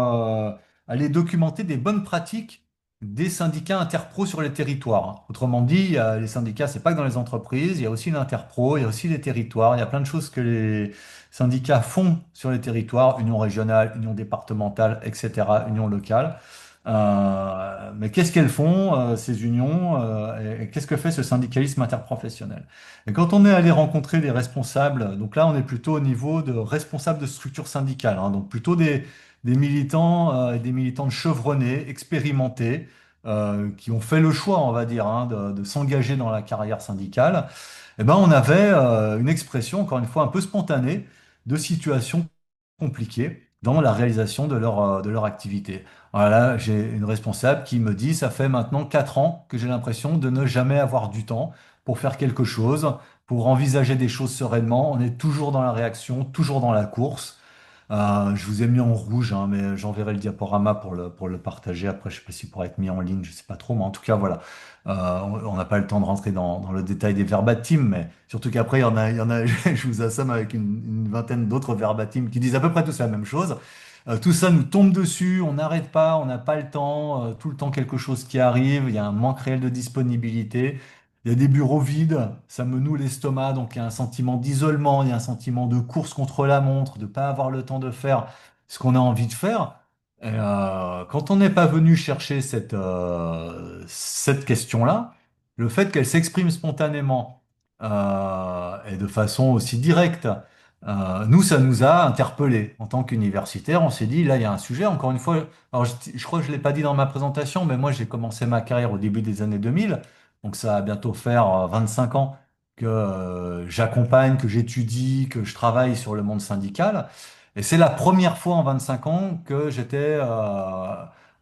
aller documenter des bonnes pratiques des syndicats interpro sur les territoires. Autrement dit, les syndicats, c'est pas que dans les entreprises, il y a aussi l'interpro, il y a aussi les territoires, il y a plein de choses que les syndicats font sur les territoires, union régionale, union départementale, etc., union locale. Mais qu'est-ce qu'elles font, ces unions, et qu'est-ce que fait ce syndicalisme interprofessionnel? Et quand on est allé rencontrer des responsables, donc là on est plutôt au niveau de responsables de structures syndicales, hein, donc plutôt des militants et des militantes chevronnés, expérimentés, qui ont fait le choix, on va dire, hein, de s'engager dans la carrière syndicale, eh ben, on avait une expression, encore une fois, un peu spontanée de situations compliquées dans la réalisation de leur activité. Voilà, j'ai une responsable qui me dit, ça fait maintenant 4 ans que j'ai l'impression de ne jamais avoir du temps pour faire quelque chose, pour envisager des choses sereinement. On est toujours dans la réaction, toujours dans la course. Je vous ai mis en rouge, hein, mais j'enverrai le diaporama pour le partager. Après, je sais pas s'il pourra être mis en ligne, je sais pas trop, mais en tout cas, voilà. On n'a pas le temps de rentrer dans le détail des verbatims, mais surtout qu'après, il y en a, je vous assomme avec une vingtaine d'autres verbatims qui disent à peu près tous la même chose. Tout ça nous tombe dessus, on n'arrête pas, on n'a pas le temps, tout le temps quelque chose qui arrive, il y a un manque réel de disponibilité. Il y a des bureaux vides, ça me noue l'estomac, donc il y a un sentiment d'isolement, il y a un sentiment de course contre la montre, de ne pas avoir le temps de faire ce qu'on a envie de faire. Et, quand on n'est pas venu chercher cette question-là, le fait qu'elle s'exprime spontanément et de façon aussi directe, nous, ça nous a interpellés. En tant qu'universitaire, on s'est dit, là, il y a un sujet, encore une fois, alors je crois que je ne l'ai pas dit dans ma présentation, mais moi, j'ai commencé ma carrière au début des années 2000. Donc ça va bientôt faire 25 ans que j'accompagne, que j'étudie, que je travaille sur le monde syndical. Et c'est la première fois en 25 ans que j'étais,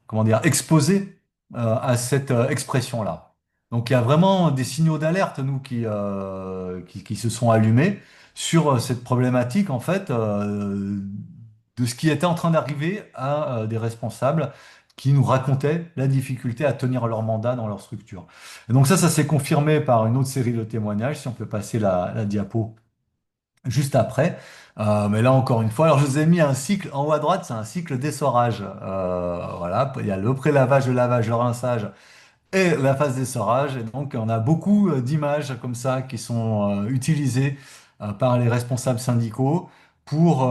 comment dire, exposé à cette expression-là. Donc il y a vraiment des signaux d'alerte, nous, qui se sont allumés sur cette problématique, en fait, de ce qui était en train d'arriver à des responsables qui nous racontaient la difficulté à tenir leur mandat dans leur structure. Et donc ça s'est confirmé par une autre série de témoignages, si on peut passer la diapo juste après. Mais là, encore une fois, alors je vous ai mis un cycle, en haut à droite, c'est un cycle d'essorage. Voilà, il y a le pré-lavage, le lavage, le rinçage et la phase d'essorage. Et donc, on a beaucoup d'images comme ça qui sont utilisées par les responsables syndicaux pour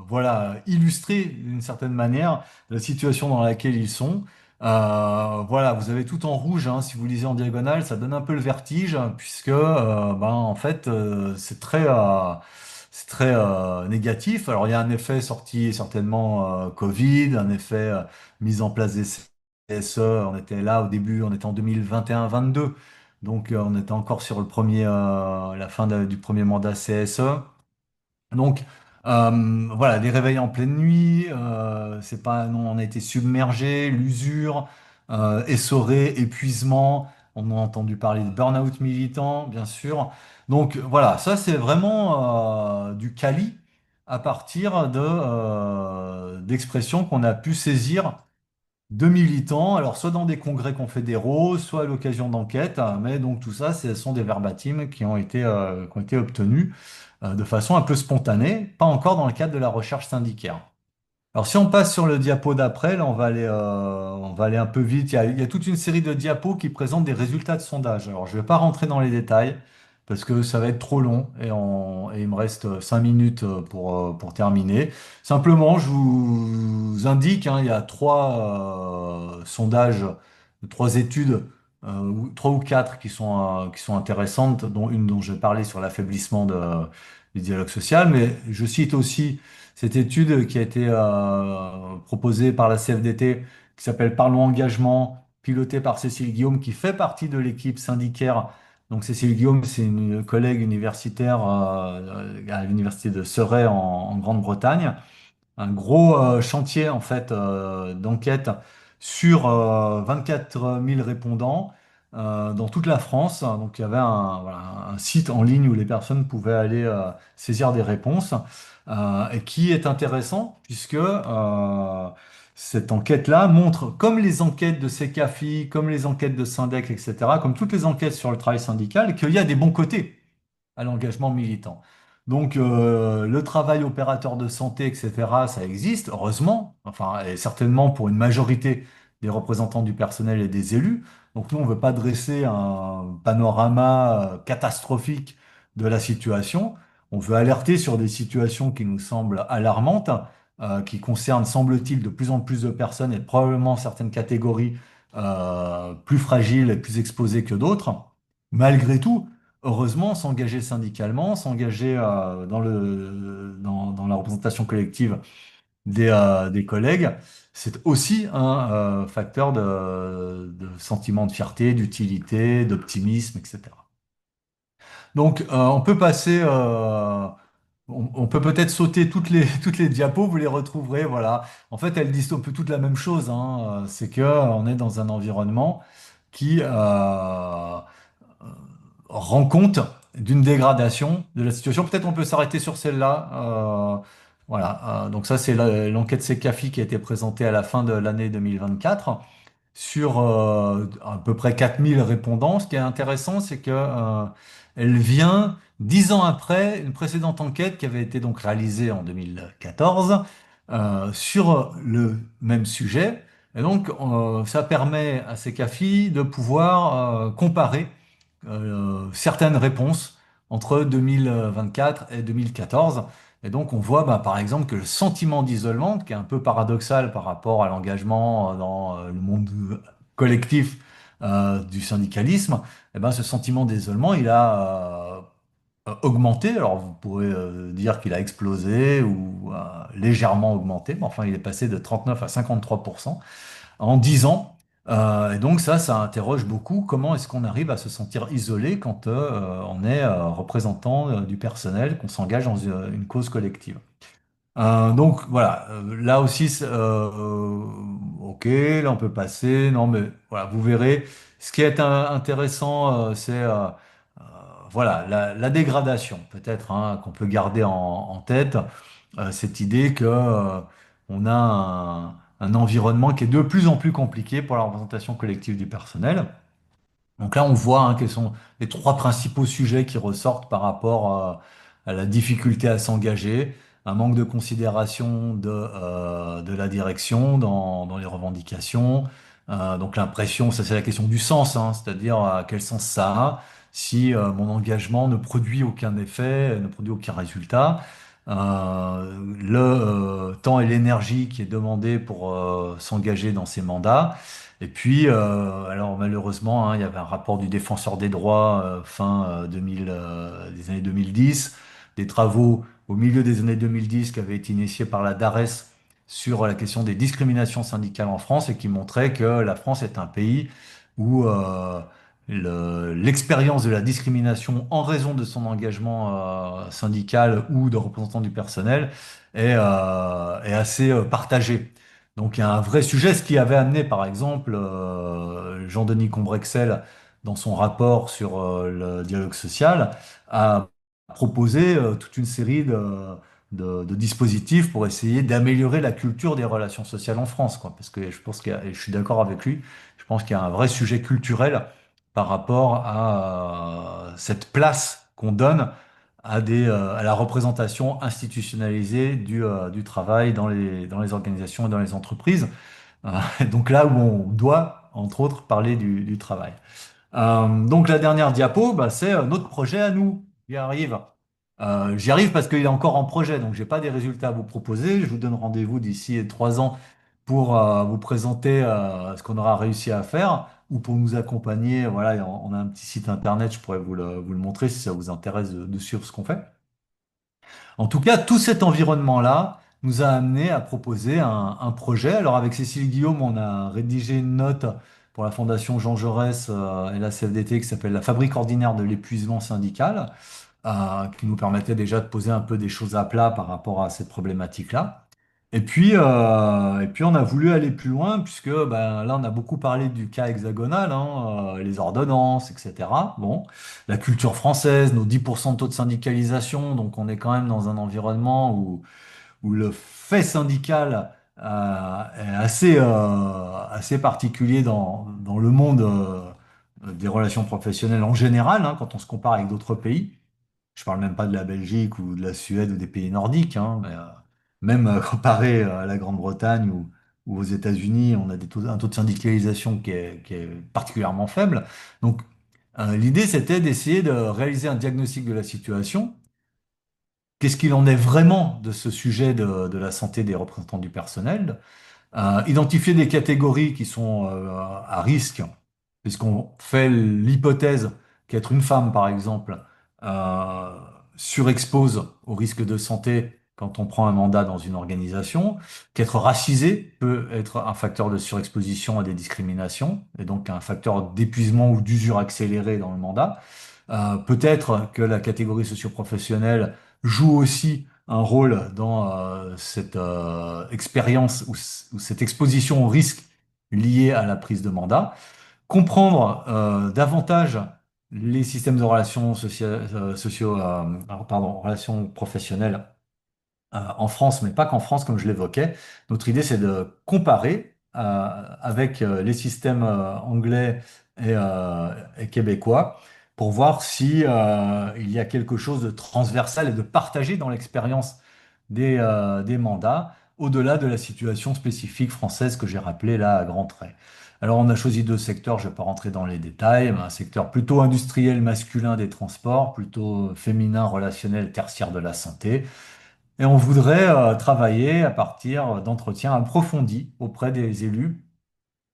voilà, illustrer d'une certaine manière la situation dans laquelle ils sont. Voilà, vous avez tout en rouge, hein, si vous lisez en diagonale, ça donne un peu le vertige, puisque ben, en fait, c'est très négatif. Alors, il y a un effet sorti certainement Covid, un effet mise en place des CSE, on était là au début, on était en 2021-22, donc on était encore sur la fin du premier mandat CSE. Donc voilà, des réveils en pleine nuit, c'est pas, non, on a été submergé, l'usure, essoré, épuisement, On a entendu parler de burn-out militant, bien sûr. Donc voilà, ça c'est vraiment du quali à partir d'expressions qu'on a pu saisir de militants, alors soit dans des congrès confédéraux, soit à l'occasion d'enquêtes, mais donc tout ça, ce sont des verbatims qui ont été obtenus de façon un peu spontanée, pas encore dans le cadre de la recherche syndicaire. Alors si on passe sur le diapo d'après, là on va aller un peu vite. Il y a toute une série de diapos qui présentent des résultats de sondage. Alors je ne vais pas rentrer dans les détails parce que ça va être trop long et il me reste 5 minutes pour terminer. Simplement, je vous indique, hein, il y a trois sondages, trois études, trois ou quatre qui sont intéressantes, dont une dont je vais parler sur l'affaiblissement du dialogue social, mais je cite aussi cette étude qui a été proposée par la CFDT, qui s'appelle Parlons Engagement, pilotée par Cécile Guillaume, qui fait partie de l'équipe syndicaire. Donc Cécile Guillaume, c'est une collègue universitaire à l'université de Surrey en Grande-Bretagne, un gros chantier en fait d'enquête sur 24 000 répondants dans toute la France. Donc il y avait voilà, un site en ligne où les personnes pouvaient aller saisir des réponses et qui est intéressant puisque cette enquête-là montre, comme les enquêtes de Secafi, comme les enquêtes de Syndex, etc., comme toutes les enquêtes sur le travail syndical, qu'il y a des bons côtés à l'engagement militant. Donc, le travail opérateur de santé, etc., ça existe, heureusement, enfin, et certainement pour une majorité des représentants du personnel et des élus. Donc, nous, on ne veut pas dresser un panorama catastrophique de la situation. On veut alerter sur des situations qui nous semblent alarmantes, qui concernent, semble-t-il, de plus en plus de personnes et probablement certaines catégories plus fragiles et plus exposées que d'autres. Malgré tout, heureusement, s'engager syndicalement, s'engager dans la représentation collective des collègues, c'est aussi un facteur de sentiment de fierté, d'utilité, d'optimisme, etc. Donc, on peut passer, on peut peut-être sauter toutes les diapos, vous les retrouverez, voilà. En fait, elles disent un peu toute la même chose, hein, c'est que on est dans un environnement qui rend compte d'une dégradation de la situation. Peut-être on peut s'arrêter sur celle-là. Voilà. Donc ça, c'est l'enquête Secafi qui a été présentée à la fin de l'année 2024 sur à peu près 4000 répondants. Ce qui est intéressant, c'est que elle vient 10 ans après une précédente enquête qui avait été donc réalisée en 2014 sur le même sujet. Et donc, ça permet à Secafi de pouvoir comparer certaines réponses entre 2024 et 2014. Et donc on voit par exemple que le sentiment d'isolement, qui est un peu paradoxal par rapport à l'engagement dans le monde collectif du syndicalisme, eh ben, ce sentiment d'isolement, il a augmenté. Alors vous pourrez dire qu'il a explosé ou légèrement augmenté, mais enfin il est passé de 39 à 53% en 10 ans. Et donc ça interroge beaucoup comment est-ce qu'on arrive à se sentir isolé quand on est représentant du personnel, qu'on s'engage dans une cause collective. Donc voilà, là aussi, ok, là on peut passer, non mais voilà, vous verrez. Ce qui est intéressant, c'est voilà la dégradation, peut-être hein, qu'on peut garder en tête cette idée que on a un environnement qui est de plus en plus compliqué pour la représentation collective du personnel. Donc là, on voit hein, quels sont les trois principaux sujets qui ressortent par rapport à la difficulté à s'engager, un manque de considération de la direction dans les revendications. Donc l'impression, ça c'est la question du sens, hein, c'est-à-dire quel sens ça a si mon engagement ne produit aucun effet, ne produit aucun résultat. Le temps et l'énergie qui est demandé pour s'engager dans ces mandats. Et puis, alors malheureusement, hein, il y avait un rapport du Défenseur des droits fin 2000, des années 2010, des travaux au milieu des années 2010 qui avaient été initiés par la DARES sur la question des discriminations syndicales en France et qui montraient que la France est un pays où l'expérience de la discrimination en raison de son engagement syndical ou de représentant du personnel est assez partagée. Donc il y a un vrai sujet, ce qui avait amené par exemple Jean-Denis Combrexel dans son rapport sur le dialogue social, a proposé toute une série de dispositifs pour essayer d'améliorer la culture des relations sociales en France, quoi. Parce que je pense et je suis d'accord avec lui, je pense qu'il y a un vrai sujet culturel par rapport à cette place qu'on donne à la représentation institutionnalisée du travail dans les organisations et dans les entreprises. Donc là où on doit, entre autres, parler du travail. Donc la dernière diapo, bah, c'est notre projet à nous. J'y arrive parce qu'il est encore en projet, donc j'ai pas des résultats à vous proposer. Je vous donne rendez-vous d'ici 3 ans pour vous présenter ce qu'on aura réussi à faire ou pour nous accompagner. Voilà, on a un petit site internet, je pourrais vous le montrer si ça vous intéresse de suivre ce qu'on fait. En tout cas, tout cet environnement-là nous a amené à proposer un projet. Alors avec Cécile Guillaume, on a rédigé une note pour la Fondation Jean Jaurès et la CFDT qui s'appelle La fabrique ordinaire de l'épuisement syndical, qui nous permettait déjà de poser un peu des choses à plat par rapport à cette problématique-là. Et puis on a voulu aller plus loin puisque ben, là on a beaucoup parlé du cas hexagonal, hein, les ordonnances, etc. Bon, la culture française, nos 10% de taux de syndicalisation, donc on est quand même dans un environnement où le fait syndical est assez particulier dans le monde des relations professionnelles en général, hein, quand on se compare avec d'autres pays. Je parle même pas de la Belgique ou de la Suède ou des pays nordiques, hein, mais même comparé à la Grande-Bretagne ou aux États-Unis, on a un taux de syndicalisation qui est particulièrement faible. Donc, l'idée, c'était d'essayer de réaliser un diagnostic de la situation. Qu'est-ce qu'il en est vraiment de ce sujet de la santé des représentants du personnel? Identifier des catégories qui sont à risque, puisqu'on fait l'hypothèse qu'être une femme, par exemple, euh, surexpose au risque de santé quand on prend un mandat dans une organisation, qu'être racisé peut être un facteur de surexposition à des discriminations, et donc un facteur d'épuisement ou d'usure accélérée dans le mandat. Peut-être que la catégorie socio-professionnelle joue aussi un rôle dans cette expérience ou cette exposition au risque lié à la prise de mandat. Comprendre davantage les systèmes de relations relations professionnelles en France, mais pas qu'en France, comme je l'évoquais. Notre idée, c'est de comparer avec les systèmes anglais et québécois pour voir si il y a quelque chose de transversal et de partagé dans l'expérience des mandats, au-delà de la situation spécifique française que j'ai rappelée là à grands traits. Alors, on a choisi 2 secteurs, je ne vais pas rentrer dans les détails, mais un secteur plutôt industriel masculin des transports, plutôt féminin relationnel tertiaire de la santé. Et on voudrait travailler à partir d'entretiens approfondis auprès des élus,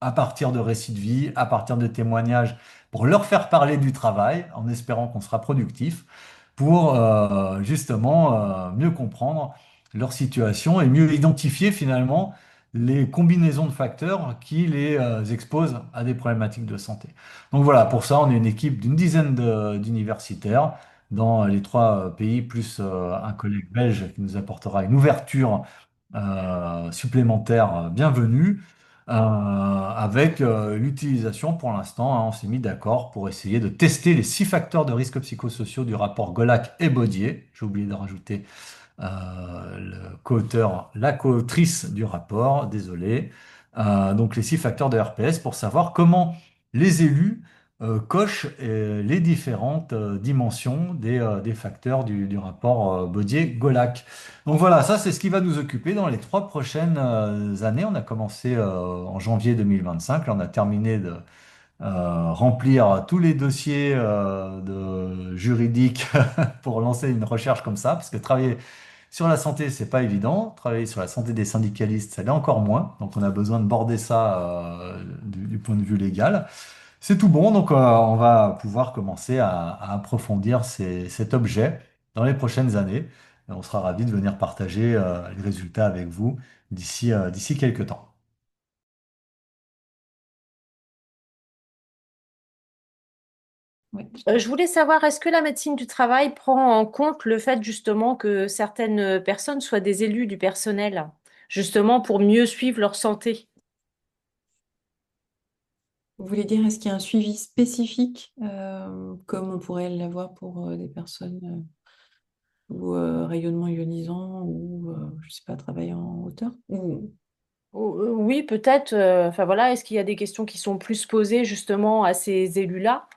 à partir de récits de vie, à partir de témoignages, pour leur faire parler du travail, en espérant qu'on sera productif, pour justement mieux comprendre leur situation et mieux identifier finalement les combinaisons de facteurs qui les exposent à des problématiques de santé. Donc voilà, pour ça, on est une équipe d'une dizaine d'universitaires dans les 3 pays, plus un collègue belge qui nous apportera une ouverture supplémentaire bienvenue, avec l'utilisation pour l'instant, hein, on s'est mis d'accord pour essayer de tester les 6 facteurs de risques psychosociaux du rapport Golac et Baudier. J'ai oublié de rajouter le co-auteur, la co-autrice du rapport, désolé. Donc les 6 facteurs de RPS pour savoir comment les élus cochent les différentes dimensions des facteurs du rapport Baudier-Golac. Donc voilà, ça c'est ce qui va nous occuper dans les 3 prochaines années. On a commencé en janvier 2025, là on a terminé de remplir tous les dossiers juridiques pour lancer une recherche comme ça, parce que travailler sur la santé, c'est pas évident. Travailler sur la santé des syndicalistes, ça l'est encore moins. Donc, on a besoin de border ça du point de vue légal. C'est tout bon. Donc, on va pouvoir commencer à approfondir cet objet dans les prochaines années. Et on sera ravis de venir partager les résultats avec vous d'ici quelques temps. Ouais. Je voulais savoir, est-ce que la médecine du travail prend en compte le fait justement que certaines personnes soient des élus du personnel, justement pour mieux suivre leur santé? Vous voulez dire, est-ce qu'il y a un suivi spécifique, comme on pourrait l'avoir pour des personnes ou rayonnement ionisant ou, je sais pas, travail en hauteur? Oui, peut-être. Enfin voilà, est-ce qu'il y a des questions qui sont plus posées justement à ces élus-là,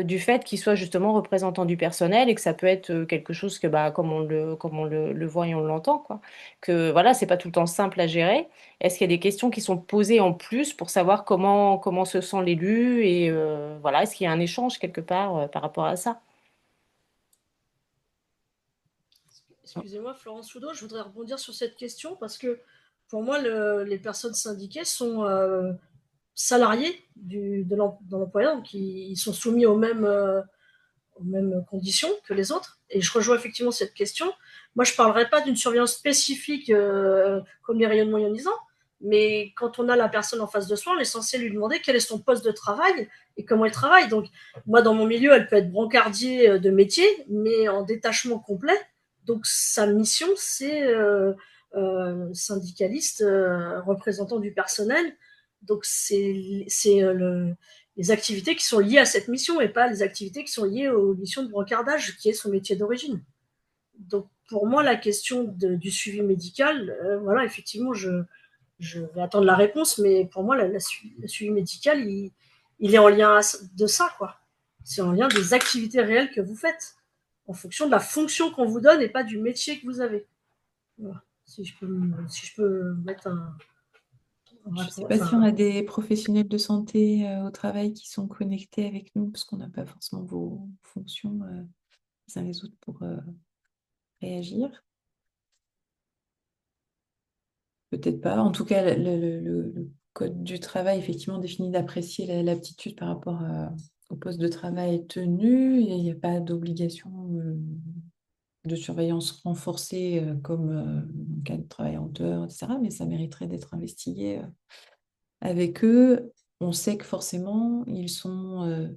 du fait qu'ils soient justement représentants du personnel et que ça peut être quelque chose que bah comme on le voit et on l'entend quoi, que voilà, c'est pas tout le temps simple à gérer. Est-ce qu'il y a des questions qui sont posées en plus pour savoir comment se sent l'élu et voilà, est-ce qu'il y a un échange quelque part par rapport à ça? Excusez-moi, Florence Soudot, je voudrais rebondir sur cette question parce que pour moi, les personnes syndiquées sont salariés de l'employeur, donc ils sont soumis aux mêmes conditions que les autres. Et je rejoins effectivement cette question. Moi, je ne parlerai pas d'une surveillance spécifique comme les rayonnements ionisants, mais quand on a la personne en face de soi, on est censé lui demander quel est son poste de travail et comment elle travaille. Donc, moi, dans mon milieu, elle peut être brancardier de métier, mais en détachement complet. Donc, sa mission, c'est syndicaliste, représentant du personnel. Donc, c'est les activités qui sont liées à cette mission et pas les activités qui sont liées aux missions de brancardage, qui est son métier d'origine. Donc, pour moi, la question du suivi médical, voilà, effectivement, je vais attendre la réponse, mais pour moi, le suivi médical, il est en lien de ça, quoi. C'est en lien des activités réelles que vous faites, en fonction de la fonction qu'on vous donne et pas du métier que vous avez. Voilà. Si je peux mettre Je ne sais pas si on enfin, a des professionnels de santé au travail qui sont connectés avec nous, parce qu'on n'a pas forcément vos fonctions les uns les autres pour réagir. Peut-être pas. En tout cas, le code du travail, effectivement, définit d'apprécier l'aptitude par rapport au poste de travail tenu. Et il n'y a pas d'obligation de surveillance renforcée comme dans le cas de travail en hauteur, etc. Mais ça mériterait d'être investigué avec eux. On sait que forcément, ils sont,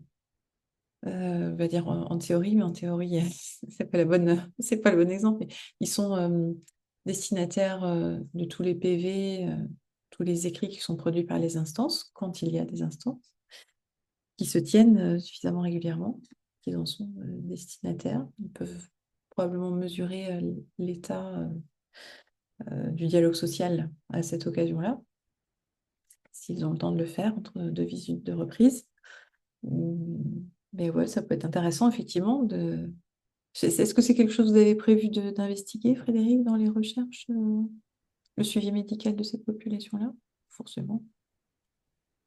on va dire en théorie, mais en théorie, c'est pas le bon exemple, mais ils sont destinataires de tous les PV, tous les écrits qui sont produits par les instances, quand il y a des instances, qui se tiennent suffisamment régulièrement, qu'ils en sont destinataires. Ils peuvent probablement mesurer l'état du dialogue social à cette occasion-là, s'ils ont le temps de le faire entre deux visites de reprise. Mais ouais, ça peut être intéressant, effectivement. Est-ce que c'est quelque chose que vous avez prévu d'investiguer, Frédéric, dans les recherches, le suivi médical de cette population-là? Forcément.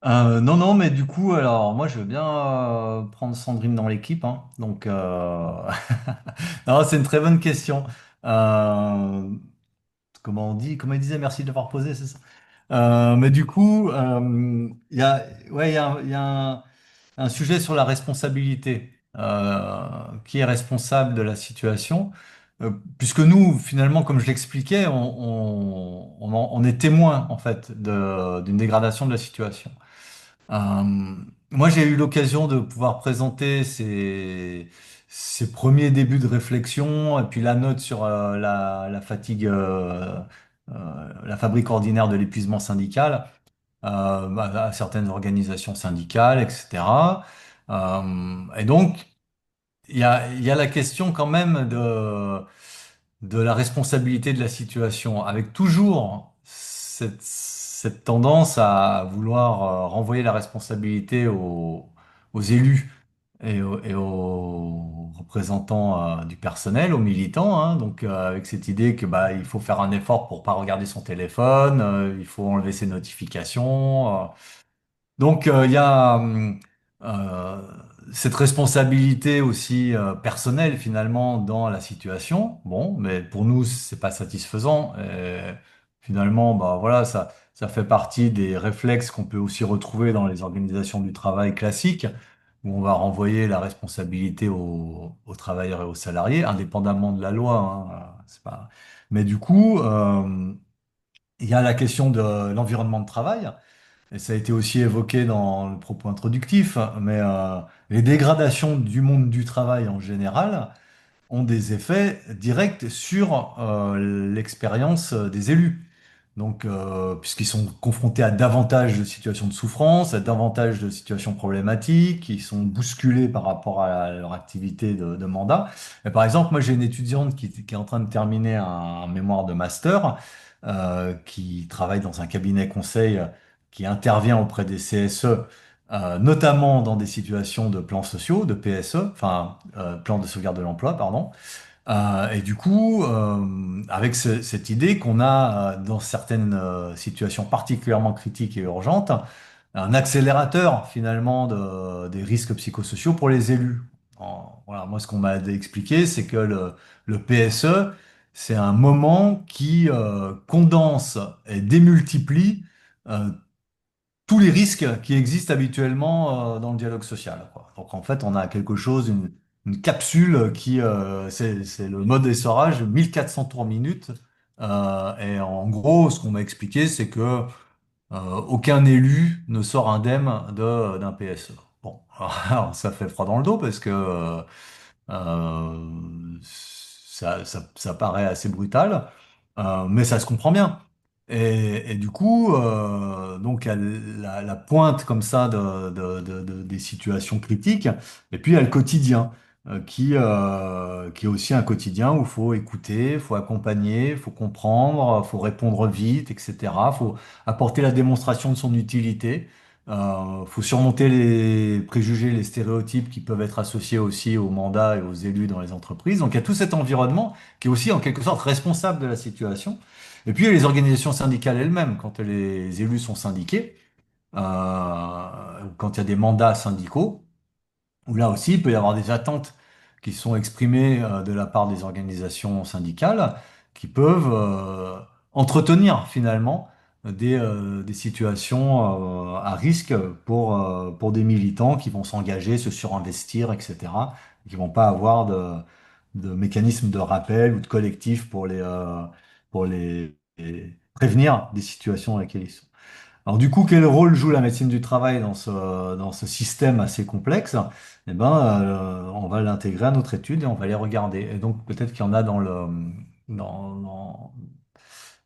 Non, non, mais du coup, alors moi, je veux bien prendre Sandrine dans l'équipe, hein. Donc, non, c'est une très bonne question. Euh, comment on dit, comment il disait, merci de l'avoir posé, c'est ça? Mais du coup, il y a, ouais, il y a un sujet sur la responsabilité. Qui est responsable de la situation? Puisque nous, finalement, comme je l'expliquais, on est témoin, en fait, d'une dégradation de la situation. Moi, j'ai eu l'occasion de pouvoir présenter ces premiers débuts de réflexion et puis la note sur la fatigue, la fabrique ordinaire de l'épuisement syndical à certaines organisations syndicales, etc. Et donc, il y a la question quand même de la responsabilité de la situation, avec toujours cette tendance à vouloir renvoyer la responsabilité aux élus et aux représentants du personnel, aux militants, hein. Donc avec cette idée que bah il faut faire un effort pour pas regarder son téléphone, il faut enlever ses notifications. Donc, il y a euh, cette responsabilité aussi personnelle finalement dans la situation. Bon, mais pour nous, c'est pas satisfaisant. Et finalement, bah voilà, ça fait partie des réflexes qu'on peut aussi retrouver dans les organisations du travail classiques, où on va renvoyer la responsabilité aux travailleurs et aux salariés, indépendamment de la loi, hein. C'est pas... Mais du coup, il y a la question de l'environnement de travail. Et ça a été aussi évoqué dans le propos introductif, mais les dégradations du monde du travail en général ont des effets directs sur l'expérience des élus. Donc, puisqu'ils sont confrontés à davantage de situations de souffrance, à davantage de situations problématiques, ils sont bousculés par rapport à leur activité de mandat. Et par exemple, moi, j'ai une étudiante qui est en train de terminer un mémoire de master, qui travaille dans un cabinet conseil qui intervient auprès des CSE, notamment dans des situations de plans sociaux, de PSE, enfin, plan de sauvegarde de l'emploi, pardon. Et du coup, avec cette idée qu'on a, dans certaines situations particulièrement critiques et urgentes, un accélérateur finalement des risques psychosociaux pour les élus. Voilà, moi, ce qu'on m'a expliqué, c'est que le PSE, c'est un moment qui condense et démultiplie euh, tous les risques qui existent habituellement dans le dialogue social, quoi. Donc en fait, on a quelque chose, une capsule qui, c'est le mode essorage, 1400 tours minute. Et en gros, ce qu'on m'a expliqué, c'est que aucun élu ne sort indemne d'un PSE. Bon, alors, ça fait froid dans le dos parce que ça paraît assez brutal, mais ça se comprend bien. Et du coup, donc à la pointe comme ça des situations critiques, et puis il y a le quotidien, qui est aussi un quotidien où il faut écouter, il faut accompagner, il faut comprendre, il faut répondre vite, etc. Il faut apporter la démonstration de son utilité. Faut surmonter les préjugés, les stéréotypes qui peuvent être associés aussi aux mandats et aux élus dans les entreprises. Donc il y a tout cet environnement qui est aussi en quelque sorte responsable de la situation. Et puis il y a les organisations syndicales elles-mêmes, quand les élus sont syndiqués, quand il y a des mandats syndicaux, où là aussi, il peut y avoir des attentes qui sont exprimées de la part des organisations syndicales qui peuvent entretenir finalement des situations à risque pour des militants qui vont s'engager, se surinvestir, etc., qui vont pas avoir de mécanisme de rappel ou de collectif pour les prévenir des situations dans lesquelles ils sont. Alors du coup, quel rôle joue la médecine du travail dans ce système assez complexe? Eh ben, on va l'intégrer à notre étude et on va les regarder. Et donc peut-être qu'il y en a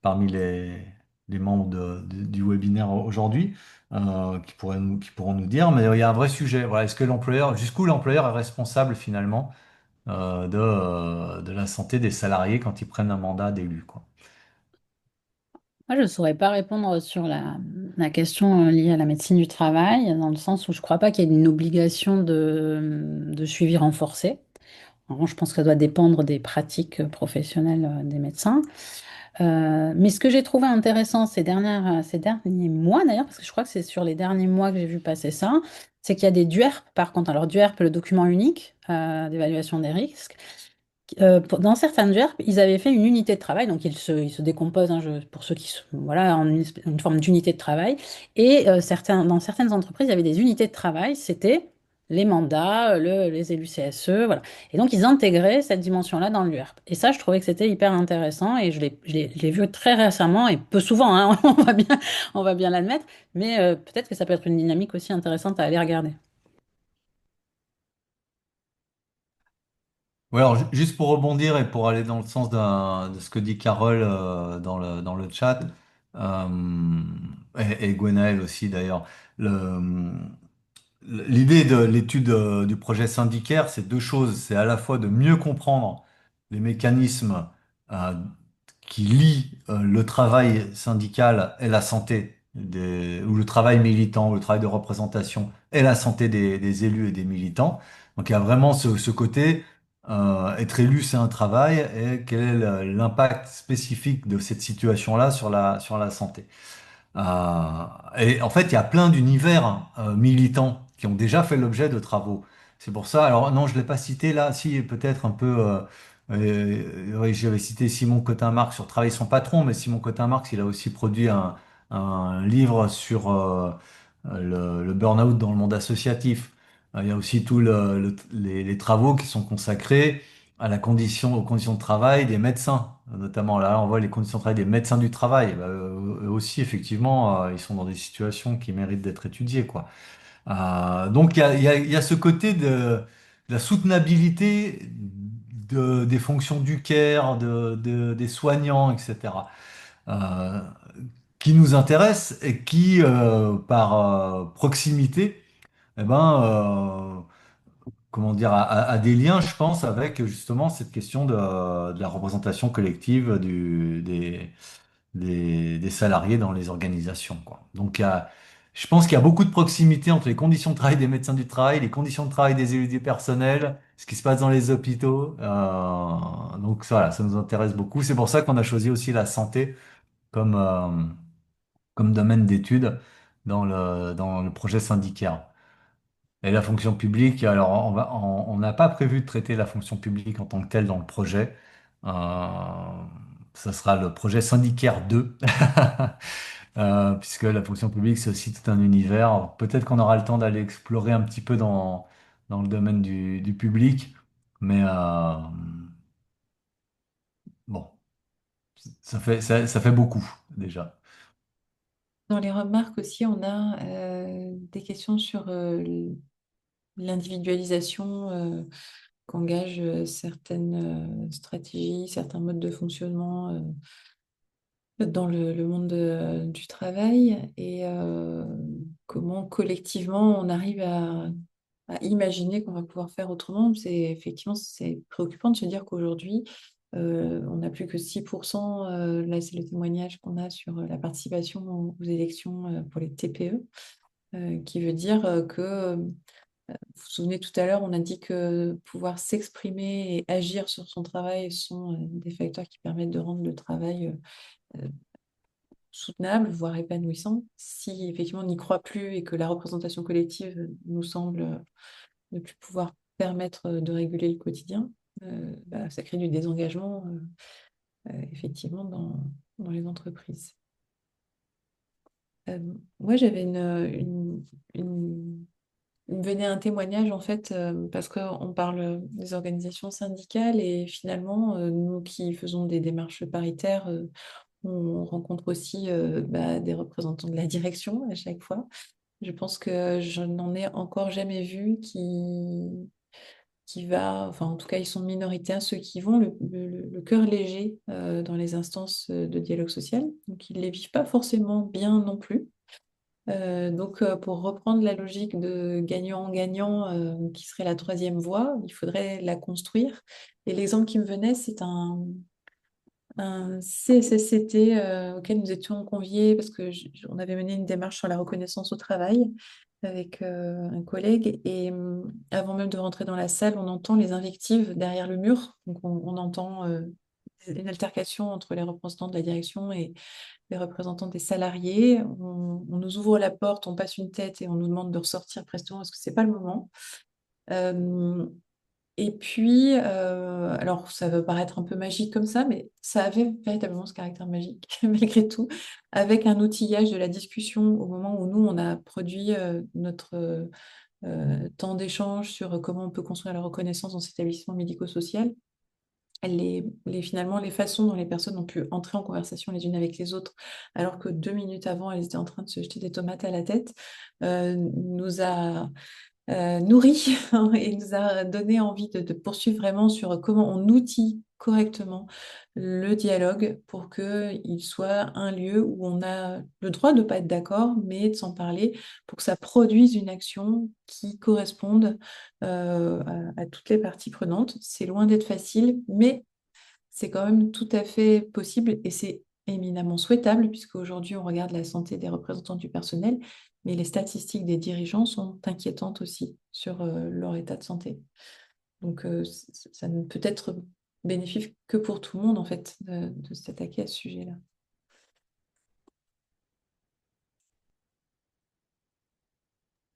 parmi les membres du webinaire aujourd'hui qui pourront nous dire, mais il y a un vrai sujet. Voilà, est-ce que jusqu'où l'employeur est responsable finalement de la santé des salariés quand ils prennent un mandat d'élu, quoi. Moi, je ne saurais pas répondre sur la question liée à la médecine du travail, dans le sens où je ne crois pas qu'il y ait une obligation de suivi renforcé. En revanche, je pense que ça doit dépendre des pratiques professionnelles des médecins. Mais ce que j'ai trouvé intéressant ces derniers mois, d'ailleurs, parce que je crois que c'est sur les derniers mois que j'ai vu passer ça, c'est qu'il y a des DUERP, par contre. Alors, DUERP, le document unique d'évaluation des risques. Dans certaines GERP, ils avaient fait une unité de travail, donc ils se décomposent, hein, pour ceux voilà, en une forme d'unité de travail. Et dans certaines entreprises, il y avait des unités de travail, c'était les mandats, les élus CSE, voilà. Et donc, ils intégraient cette dimension-là dans l'URP. Et ça, je trouvais que c'était hyper intéressant et je l'ai vu très récemment et peu souvent, hein, on va bien l'admettre, mais peut-être que ça peut être une dynamique aussi intéressante à aller regarder. Ouais, alors juste pour rebondir et pour aller dans le sens de ce que dit Carole dans le chat, euh, et Gwenaël aussi d'ailleurs, l'idée de l'étude du projet syndicaire, c'est deux choses. C'est à la fois de mieux comprendre les mécanismes euh, qui lient le travail syndical et la santé, ou le travail militant, ou le travail de représentation et la santé des élus et des militants. Donc il y a vraiment ce côté, être élu, c'est un travail, et quel est l'impact spécifique de cette situation-là sur la santé. Et en fait, il y a plein d'univers militants qui ont déjà fait l'objet de travaux. C'est pour ça, alors non, je ne l'ai pas cité là, si peut-être un peu, oui, j'avais cité Simon Cotin-Marx sur Travailler son patron, mais Simon Cotin-Marx, il a aussi produit un livre sur le burn-out dans le monde associatif. Il y a aussi les travaux qui sont consacrés aux conditions de travail des médecins, notamment là, on voit les conditions de travail des médecins du travail. Bah, eux aussi, effectivement, ils sont dans des situations qui méritent d'être étudiées, quoi. Donc, il y a ce côté de la soutenabilité des fonctions du care, des soignants, etc., euh, qui nous intéresse et qui, par proximité, eh ben, comment dire, a des liens, je pense, avec justement cette question de la représentation collective des salariés dans les organisations, quoi. Donc, je pense qu'il y a beaucoup de proximité entre les conditions de travail des médecins du travail, les conditions de travail des élus du personnel, ce qui se passe dans les hôpitaux. Donc, voilà, ça nous intéresse beaucoup. C'est pour ça qu'on a choisi aussi la santé comme, comme domaine d'étude dans le projet syndicaire. Et la fonction publique, alors on n'a pas prévu de traiter la fonction publique en tant que telle dans le projet. Ça sera le projet syndicaire 2, puisque la fonction publique, c'est aussi tout un univers. Peut-être qu'on aura le temps d'aller explorer un petit peu dans le domaine du public, mais bon, ça fait beaucoup déjà. Dans les remarques aussi, on a des questions sur l'individualisation qu'engagent certaines stratégies, certains modes de fonctionnement dans le monde du travail et comment collectivement on arrive à imaginer qu'on va pouvoir faire autrement. Effectivement, c'est préoccupant de se dire qu'aujourd'hui, on n'a plus que 6%, là c'est le témoignage qu'on a sur la participation aux élections pour les TPE, qui veut dire que vous vous souvenez, tout à l'heure, on a dit que pouvoir s'exprimer et agir sur son travail sont des facteurs qui permettent de rendre le travail soutenable, voire épanouissant. Si effectivement on n'y croit plus et que la représentation collective nous semble ne plus pouvoir permettre de réguler le quotidien, ça crée du désengagement effectivement dans les entreprises. Moi, j'avais il me venait un témoignage en fait, parce qu'on parle des organisations syndicales et finalement, nous qui faisons des démarches paritaires, on rencontre aussi des représentants de la direction à chaque fois. Je pense que je n'en ai encore jamais vu enfin en tout cas ils sont minoritaires, ceux qui vont le cœur léger dans les instances de dialogue social. Donc ils ne les vivent pas forcément bien non plus. Pour reprendre la logique de gagnant-gagnant, qui serait la troisième voie, il faudrait la construire. Et l'exemple qui me venait, c'est un CSSCT auquel nous étions conviés parce que on avait mené une démarche sur la reconnaissance au travail avec un collègue. Et avant même de rentrer dans la salle, on entend les invectives derrière le mur. Donc on entend une altercation entre les représentants de la direction et les représentants des salariés. On nous ouvre la porte, on passe une tête et on nous demande de ressortir prestement parce que c'est pas le moment. Euh, et puis, alors ça peut paraître un peu magique comme ça, mais ça avait véritablement ce caractère magique, malgré tout, avec un outillage de la discussion au moment où nous, on a produit notre temps d'échange sur comment on peut construire la reconnaissance dans cet établissement médico-social. Finalement, les façons dont les personnes ont pu entrer en conversation les unes avec les autres, alors que 2 minutes avant, elles étaient en train de se jeter des tomates à la tête, nous a nourri et nous a donné envie de poursuivre vraiment sur comment on outille correctement le dialogue pour qu'il soit un lieu où on a le droit de ne pas être d'accord, mais de s'en parler pour que ça produise une action qui corresponde à toutes les parties prenantes. C'est loin d'être facile, mais c'est quand même tout à fait possible et c'est éminemment souhaitable puisqu'aujourd'hui on regarde la santé des représentants du personnel, mais les statistiques des dirigeants sont inquiétantes aussi sur leur état de santé. Donc ça ne peut être bénéfique que pour tout le monde en fait de s'attaquer à ce sujet-là.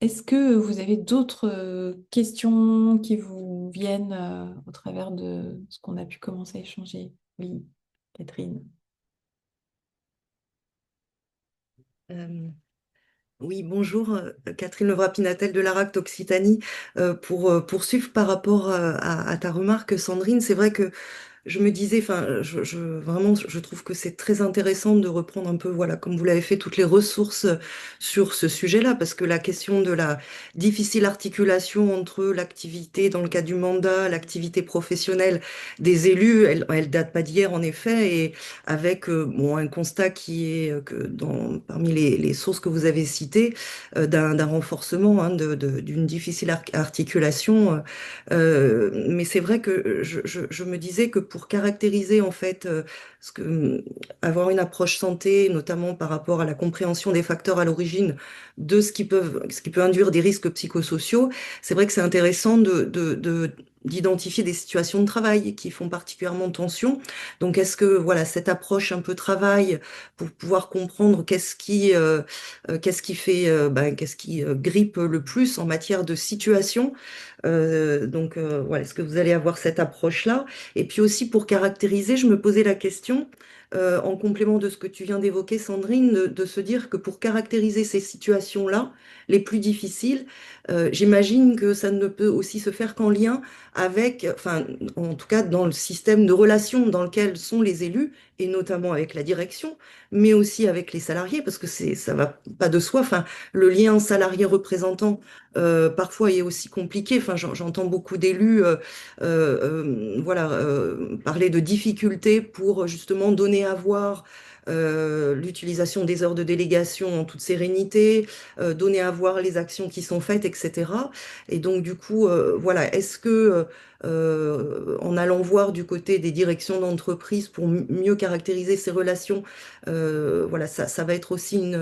Est-ce que vous avez d'autres questions qui vous viennent au travers de ce qu'on a pu commencer à échanger? Oui, Catherine. Euh, oui, bonjour, Catherine Levrat-Pinatel de l'ARACT Occitanie. Pour poursuivre par rapport à ta remarque, Sandrine, c'est vrai que je me disais, enfin, vraiment, je trouve que c'est très intéressant de reprendre un peu, voilà, comme vous l'avez fait, toutes les ressources sur ce sujet-là, parce que la question de la difficile articulation entre l'activité dans le cadre du mandat, l'activité professionnelle des élus, elle date pas d'hier, en effet, et avec bon, un constat qui est que parmi les sources que vous avez citées, d'un renforcement, hein, d'une difficile articulation. Mais c'est vrai que je me disais que pour caractériser en fait, avoir une approche santé, notamment par rapport à la compréhension des facteurs à l'origine de ce qui peut induire des risques psychosociaux, c'est vrai que c'est intéressant d'identifier des situations de travail qui font particulièrement tension. Donc, est-ce que voilà cette approche un peu travail pour pouvoir comprendre qu'est-ce qui fait, qu'est-ce qui grippe le plus en matière de situation. Voilà, est-ce que vous allez avoir cette approche-là? Et puis aussi pour caractériser, je me posais la question, en complément de ce que tu viens d'évoquer, Sandrine, de se dire que pour caractériser ces situations-là, les plus difficiles, j'imagine que ça ne peut aussi se faire qu'en lien avec, enfin, en tout cas dans le système de relations dans lequel sont les élus, et notamment avec la direction, mais aussi avec les salariés, parce que ça va pas de soi. Enfin, le lien salarié-représentant parfois est aussi compliqué. Enfin, j'entends beaucoup d'élus voilà, parler de difficultés pour justement donner à voir l'utilisation des heures de délégation en toute sérénité, donner à voir les actions qui sont faites, etc. Et donc, du coup, voilà, est-ce que en allant voir du côté des directions d'entreprise pour mieux caractériser ces relations, voilà, ça va être aussi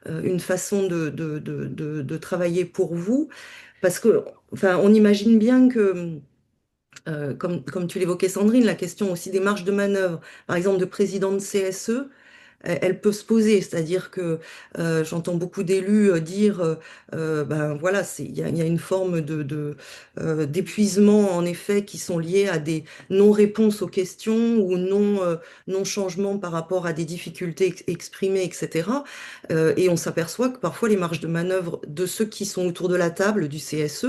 une façon de travailler pour vous, parce que, enfin, on imagine bien que, comme tu l'évoquais, Sandrine, la question aussi des marges de manœuvre, par exemple de président de CSE, elle peut se poser, c'est-à-dire que j'entends beaucoup d'élus dire, ben voilà, il y a une forme d'épuisement en effet qui sont liés à des non-réponses aux questions ou non-changements par rapport à des difficultés exprimées, etc. Et on s'aperçoit que parfois les marges de manœuvre de ceux qui sont autour de la table du CSE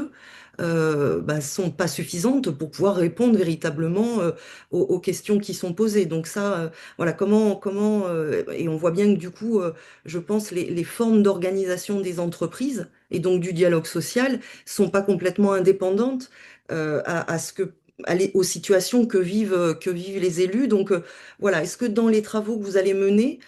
sont pas suffisantes pour pouvoir répondre véritablement aux questions qui sont posées. Donc ça, voilà, et on voit bien que du coup, je pense les formes d'organisation des entreprises et donc du dialogue social sont pas complètement indépendantes à ce que aux situations que vivent les élus. Donc voilà, est-ce que dans les travaux que vous allez mener,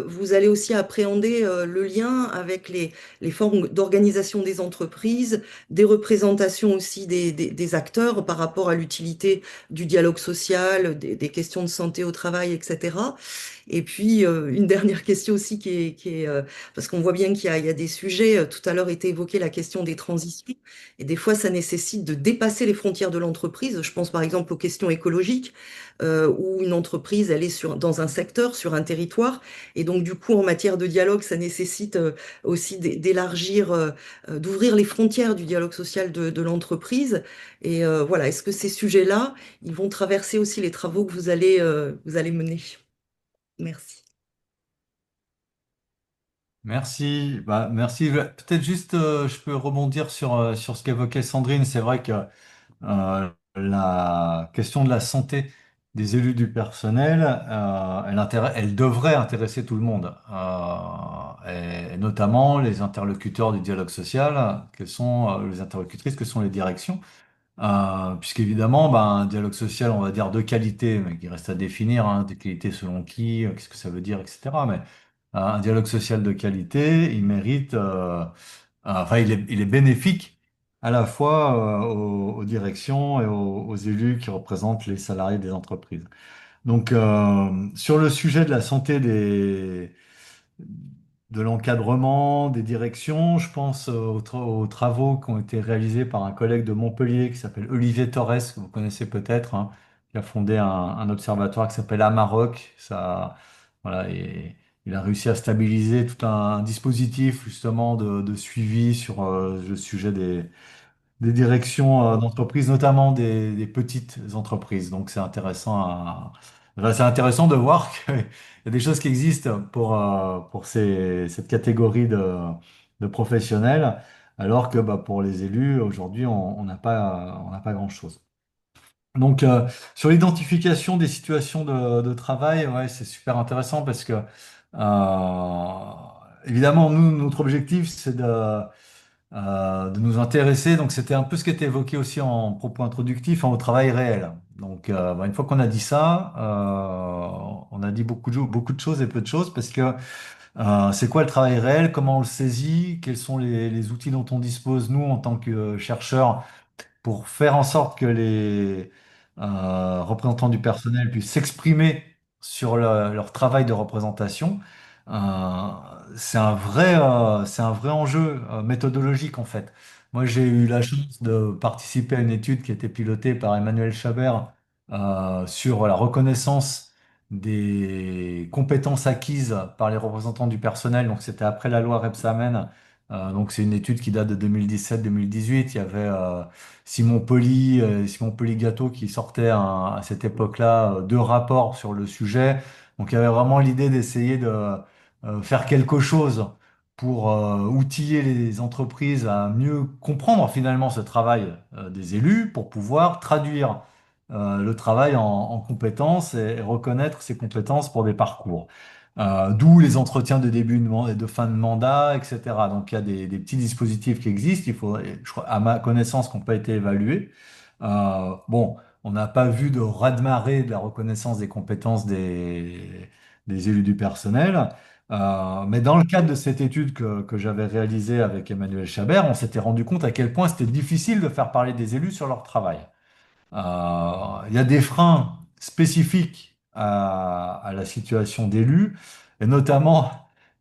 vous allez aussi appréhender le lien avec les formes d'organisation des entreprises, des représentations aussi des acteurs par rapport à l'utilité du dialogue social, des questions de santé au travail, etc. Et puis, une dernière question aussi parce qu'on voit bien il y a des sujets, tout à l'heure était évoquée la question des transitions, et des fois ça nécessite de dépasser les frontières de l'entreprise. Je pense par exemple aux questions écologiques, où une entreprise, elle est dans un secteur, sur un territoire, et donc du coup, en matière de dialogue, ça nécessite aussi d'élargir, d'ouvrir les frontières du dialogue social de l'entreprise. Et voilà, est-ce que ces sujets-là, ils vont traverser aussi les travaux que vous allez mener? Merci. Merci. Bah, merci. Peut-être juste, je peux rebondir sur ce qu'évoquait Sandrine. C'est vrai que la question de la santé des élus du personnel, elle devrait intéresser tout le monde, et notamment les interlocuteurs du dialogue social, que sont les interlocutrices, que sont les directions. Puisqu'évidemment, ben, un dialogue social, on va dire de qualité, mais qui reste à définir, hein, de qualité selon qui, qu'est-ce que ça veut dire, etc. Mais un dialogue social de qualité, il mérite, enfin, il est bénéfique à la fois aux directions et aux élus qui représentent les salariés des entreprises. Donc, sur le sujet de la santé de l'encadrement, des directions, je pense aux travaux qui ont été réalisés par un collègue de Montpellier qui s'appelle Olivier Torres, que vous connaissez peut-être, hein, qui a fondé un observatoire qui s'appelle Amaroc. Ça, voilà, et il a réussi à stabiliser tout un dispositif justement de suivi sur le sujet des directions d'entreprises, notamment des petites entreprises. Donc c'est intéressant de voir qu'il y a des choses qui existent pour cette catégorie de professionnels, alors que bah, pour les élus, aujourd'hui, on n'a pas grand-chose. Donc, sur l'identification des situations de travail, ouais, c'est super intéressant parce que, évidemment, nous, notre objectif, c'est de nous intéresser. Donc, c'était un peu ce qui était évoqué aussi en propos introductif, hein, au travail réel. Donc, bah, une fois qu'on a dit ça, on a dit beaucoup de choses et peu de choses parce que c'est quoi le travail réel? Comment on le saisit? Quels sont les outils dont on dispose, nous, en tant que chercheurs, pour faire en sorte que les représentants du personnel puissent s'exprimer sur leur travail de représentation. Euh, c'est un vrai enjeu méthodologique en fait. Moi, j'ai eu la chance de participer à une étude qui a été pilotée par Emmanuel Chabert sur la reconnaissance des compétences acquises par les représentants du personnel. Donc, c'était après la loi Rebsamen. Donc, c'est une étude qui date de 2017-2018. Il y avait Simon Poli-Gâteau qui sortait à cette époque-là deux rapports sur le sujet. Donc il y avait vraiment l'idée d'essayer de faire quelque chose pour outiller les entreprises à mieux comprendre finalement ce travail des élus pour pouvoir traduire le travail en compétences et reconnaître ces compétences pour des parcours. D'où les entretiens de début et de fin de mandat, etc. Donc il y a des petits dispositifs qui existent. Il faut, je crois, à ma connaissance, qui n'ont pas été évalués. Bon, on n'a pas vu de raz-de-marée de la reconnaissance des compétences des élus du personnel. Mais dans le cadre de cette étude que j'avais réalisée avec Emmanuel Chabert, on s'était rendu compte à quel point c'était difficile de faire parler des élus sur leur travail. Il y a des freins spécifiques à la situation d'élus, et notamment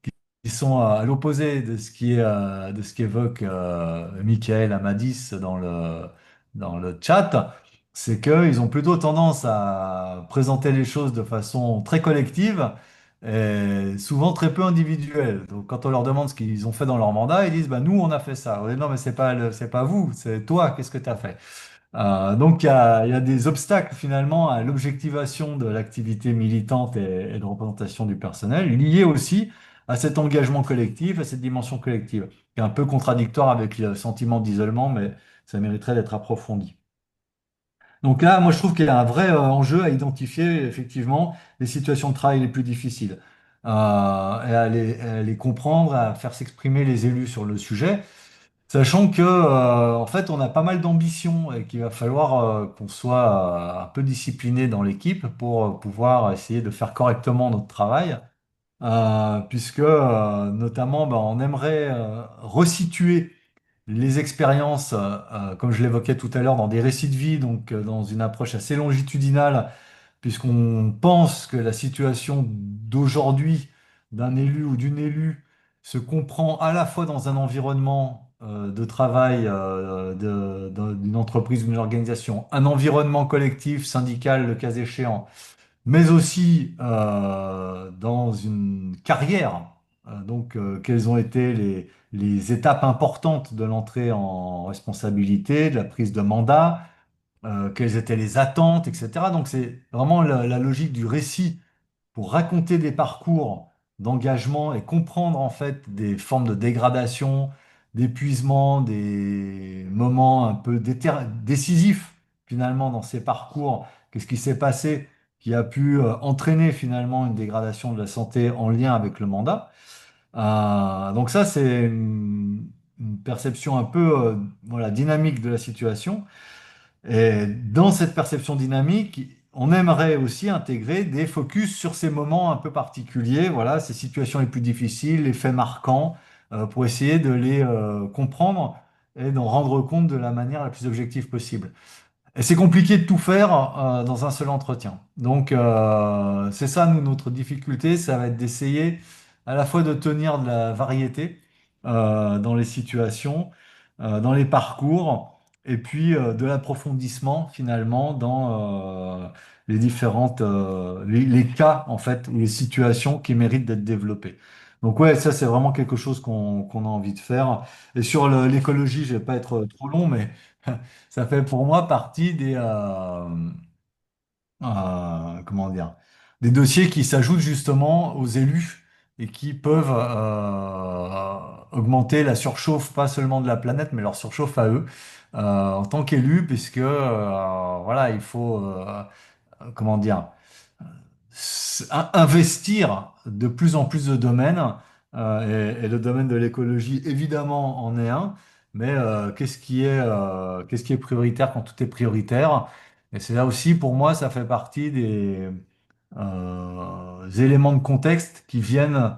qui sont à l'opposé de ce de ce qu'évoque Michael Amadis dans le chat. C'est qu'ils ont plutôt tendance à présenter les choses de façon très collective et souvent très peu individuelle. Donc, quand on leur demande ce qu'ils ont fait dans leur mandat, ils disent, bah, nous, on a fait ça. On dit, non, mais c'est pas vous, c'est toi, qu'est-ce que tu as fait? Donc il y a des obstacles finalement à l'objectivation de l'activité militante et de représentation du personnel, liés aussi à cet engagement collectif, à cette dimension collective, qui est un peu contradictoire avec le sentiment d'isolement, mais ça mériterait d'être approfondi. Donc là, moi je trouve qu'il y a un vrai enjeu à identifier effectivement les situations de travail les plus difficiles, et à les comprendre, à faire s'exprimer les élus sur le sujet. Sachant que, en fait, on a pas mal d'ambition et qu'il va falloir qu'on soit un peu discipliné dans l'équipe pour pouvoir essayer de faire correctement notre travail, puisque notamment, ben, on aimerait resituer les expériences, comme je l'évoquais tout à l'heure, dans des récits de vie, donc dans une approche assez longitudinale puisqu'on pense que la situation d'aujourd'hui d'un élu ou d'une élue se comprend à la fois dans un environnement de travail d'une entreprise ou d'une organisation, un environnement collectif, syndical, le cas échéant, mais aussi dans une carrière. Quelles ont été les étapes importantes de l'entrée en responsabilité, de la prise de mandat, quelles étaient les attentes, etc. Donc c'est vraiment la logique du récit pour raconter des parcours d'engagement et comprendre en fait des formes de dégradation, d'épuisement, des moments un peu décisifs finalement dans ces parcours. Qu'est-ce qui s'est passé qui a pu entraîner finalement une dégradation de la santé en lien avec le mandat. Donc ça, c'est une perception un peu voilà, dynamique de la situation. Et dans cette perception dynamique, on aimerait aussi intégrer des focus sur ces moments un peu particuliers, voilà, ces situations les plus difficiles, les faits marquants, pour essayer de les comprendre et d'en rendre compte de la manière la plus objective possible. Et c'est compliqué de tout faire dans un seul entretien. Donc, c'est ça, nous, notre difficulté, ça va être d'essayer à la fois de tenir de la variété dans les situations, dans les parcours, et puis de l'approfondissement finalement dans les différentes les cas en fait ou les situations qui méritent d'être développées. Donc ouais, ça c'est vraiment quelque chose qu'on a envie de faire. Et sur l'écologie, je vais pas être trop long, mais ça fait pour moi partie comment dire, des dossiers qui s'ajoutent justement aux élus et qui peuvent augmenter la surchauffe, pas seulement de la planète, mais leur surchauffe à eux, en tant qu'élus, puisque voilà, il faut, comment dire, investir de plus en plus de domaines, et le domaine de l'écologie, évidemment, en est un, mais qu'est-ce qui est prioritaire quand tout est prioritaire? Et c'est là aussi, pour moi, ça fait partie des éléments de contexte qui viennent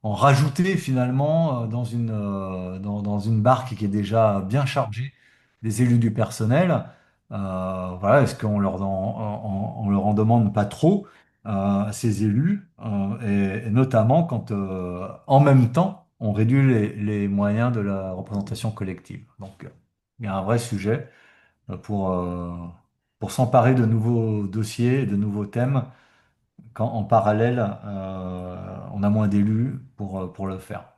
en rajouter finalement dans une barque qui est déjà bien chargée des élus du personnel. Voilà, est-ce qu'on on leur en demande pas trop à ces élus, et notamment quand en même temps on réduit les moyens de la représentation collective. Donc il y a un vrai sujet euh, pour, euh, pour s'emparer de nouveaux dossiers et de nouveaux thèmes quand en parallèle on a moins d'élus pour le faire.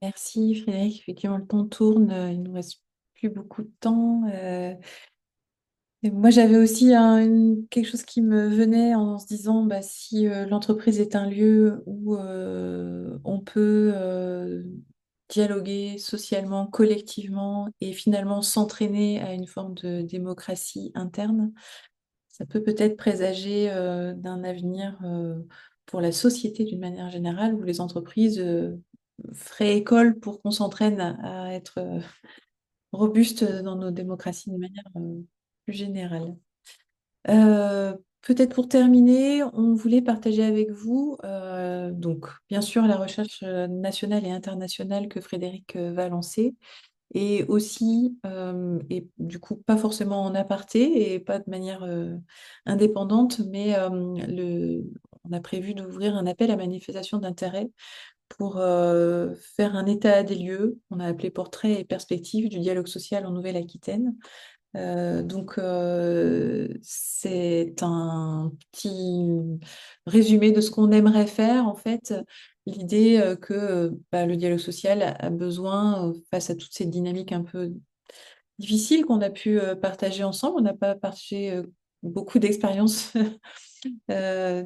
Merci Frédéric. Effectivement, le temps tourne, il nous reste plus beaucoup de temps. Et moi, j'avais aussi quelque chose qui me venait en se disant, bah, si l'entreprise est un lieu où on peut dialoguer socialement, collectivement et finalement s'entraîner à une forme de démocratie interne, ça peut peut-être présager d'un avenir pour la société d'une manière générale, où les entreprises feraient école pour qu'on s'entraîne à être robuste dans nos démocraties d'une manière plus générale. Peut-être pour terminer, on voulait partager avec vous, donc bien sûr la recherche nationale et internationale que Frédéric va lancer, et aussi, et du coup pas forcément en aparté et pas de manière indépendante, mais on a prévu d'ouvrir un appel à manifestation d'intérêt pour faire un état des lieux, on a appelé Portrait et perspectives du dialogue social en Nouvelle-Aquitaine. C'est un petit résumé de ce qu'on aimerait faire. En fait, l'idée que bah, le dialogue social a besoin, face à toute cette dynamique un peu difficile qu'on a pu partager ensemble, on n'a pas partagé beaucoup d'expériences euh,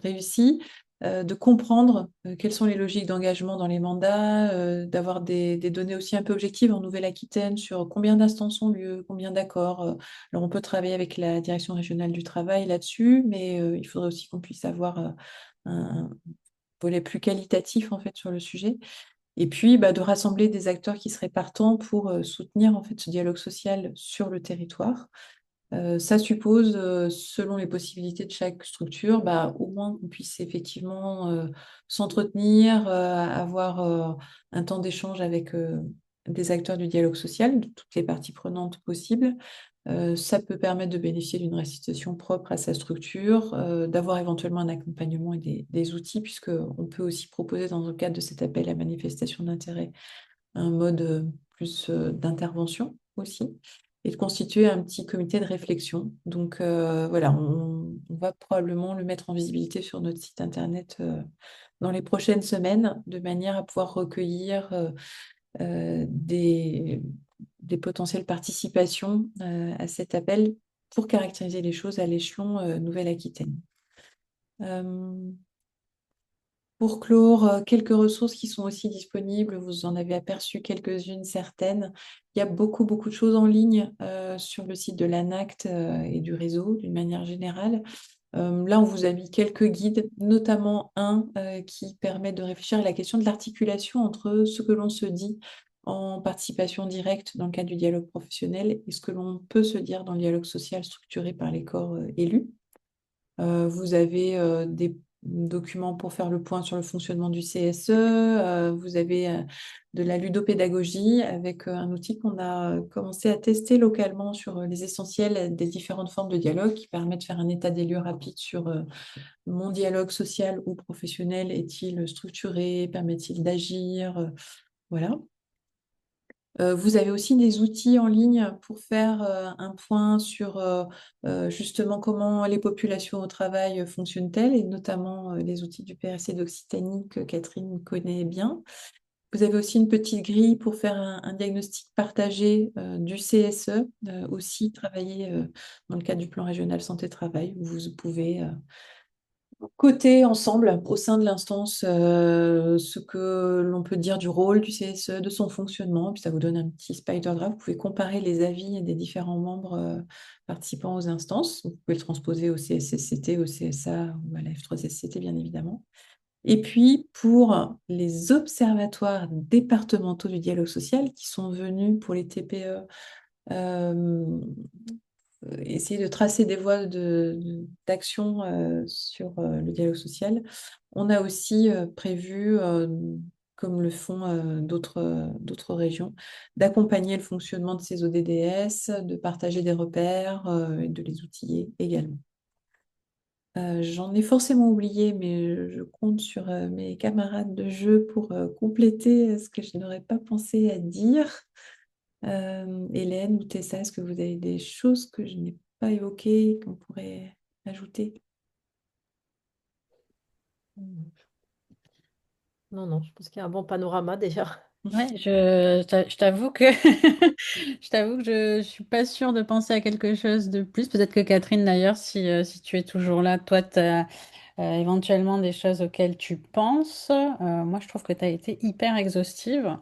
réussies, de comprendre quelles sont les logiques d'engagement dans les mandats, d'avoir des données aussi un peu objectives en Nouvelle-Aquitaine sur combien d'instances ont lieu, combien d'accords. Alors on peut travailler avec la direction régionale du travail là-dessus, mais il faudrait aussi qu'on puisse avoir un volet plus qualitatif en fait sur le sujet. Et puis bah, de rassembler des acteurs qui seraient partants pour soutenir en fait ce dialogue social sur le territoire. Ça suppose, selon les possibilités de chaque structure, bah, au moins qu'on puisse effectivement s'entretenir, avoir un temps d'échange avec des acteurs du dialogue social, de toutes les parties prenantes possibles. Ça peut permettre de bénéficier d'une restitution propre à sa structure, d'avoir éventuellement un accompagnement et des outils, puisqu'on peut aussi proposer dans le cadre de cet appel à manifestation d'intérêt un mode plus d'intervention aussi, et de constituer un petit comité de réflexion. Donc voilà, on va probablement le mettre en visibilité sur notre site internet dans les prochaines semaines, de manière à pouvoir recueillir des potentielles participations à cet appel pour caractériser les choses à l'échelon Nouvelle-Aquitaine. Pour clore, quelques ressources qui sont aussi disponibles, vous en avez aperçu quelques-unes, certaines. Il y a beaucoup, beaucoup de choses en ligne sur le site de l'ANACT et du réseau d'une manière générale. Là, on vous a mis quelques guides, notamment un qui permet de réfléchir à la question de l'articulation entre ce que l'on se dit en participation directe dans le cadre du dialogue professionnel et ce que l'on peut se dire dans le dialogue social structuré par les corps élus. Vous avez des documents pour faire le point sur le fonctionnement du CSE. Vous avez de la ludopédagogie avec un outil qu'on a commencé à tester localement sur les essentiels des différentes formes de dialogue qui permet de faire un état des lieux rapide sur mon dialogue social ou professionnel. Est-il structuré? Permet-il d'agir? Voilà. Vous avez aussi des outils en ligne pour faire un point sur justement comment les populations au travail fonctionnent-elles, et notamment les outils du PRC d'Occitanie que Catherine connaît bien. Vous avez aussi une petite grille pour faire un diagnostic partagé du CSE, aussi travailler dans le cadre du plan régional santé-travail, où vous pouvez coter ensemble au sein de l'instance ce que l'on peut dire du rôle du CSE, de son fonctionnement, puis ça vous donne un petit spider graph. Vous pouvez comparer les avis des différents membres participants aux instances. Vous pouvez le transposer au CSSCT, au CSA ou à la F3SCT, bien évidemment. Et puis, pour les observatoires départementaux du dialogue social qui sont venus pour les TPE essayer de tracer des voies d'action sur le dialogue social. On a aussi prévu, comme le font d'autres régions, d'accompagner le fonctionnement de ces ODDS, de partager des repères et de les outiller également. J'en ai forcément oublié, mais je compte sur mes camarades de jeu pour compléter ce que je n'aurais pas pensé à dire. Hélène ou Tessa, est-ce que vous avez des choses que je n'ai pas évoquées qu'on pourrait ajouter? Non, non, je pense qu'il y a un bon panorama déjà. Ouais, je t'avoue que je t'avoue que je suis pas sûre de penser à quelque chose de plus. Peut-être que Catherine, d'ailleurs, si tu es toujours là, toi, tu as éventuellement des choses auxquelles tu penses. Moi, je trouve que tu as été hyper exhaustive.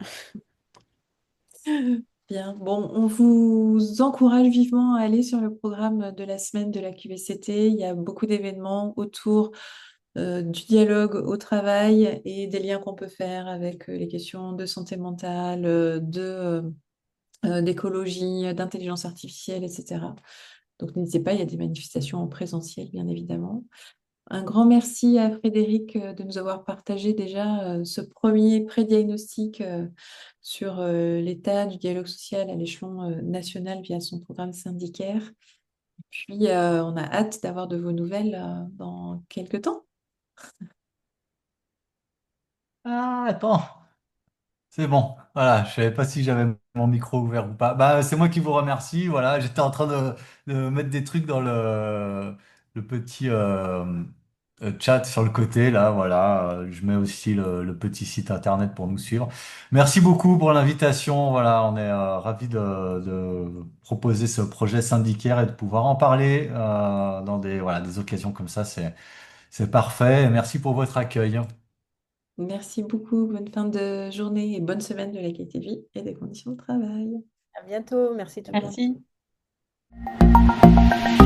Bien, bon, on vous encourage vivement à aller sur le programme de la semaine de la QVCT. Il y a beaucoup d'événements autour du dialogue au travail et des liens qu'on peut faire avec les questions de santé mentale, d'écologie, d'intelligence artificielle, etc. Donc n'hésitez pas, il y a des manifestations en présentiel, bien évidemment. Un grand merci à Frédéric de nous avoir partagé déjà ce premier pré-diagnostic sur l'état du dialogue social à l'échelon national via son programme syndicaire. Puis on a hâte d'avoir de vos nouvelles dans quelques temps. Ah, attends. C'est bon, voilà, je savais pas si j'avais mon micro ouvert ou pas. Bah, c'est moi qui vous remercie. Voilà, j'étais en train de mettre des trucs dans le petit chat sur le côté, là, voilà. Je mets aussi le petit site internet pour nous suivre. Merci beaucoup pour l'invitation. Voilà, on est ravis de proposer ce projet syndicaire et de pouvoir en parler dans voilà, des occasions comme ça. C'est parfait. Et merci pour votre accueil. Merci beaucoup, bonne fin de journée et bonne semaine de la qualité de vie et des conditions de travail. À bientôt, merci tout le monde. Merci.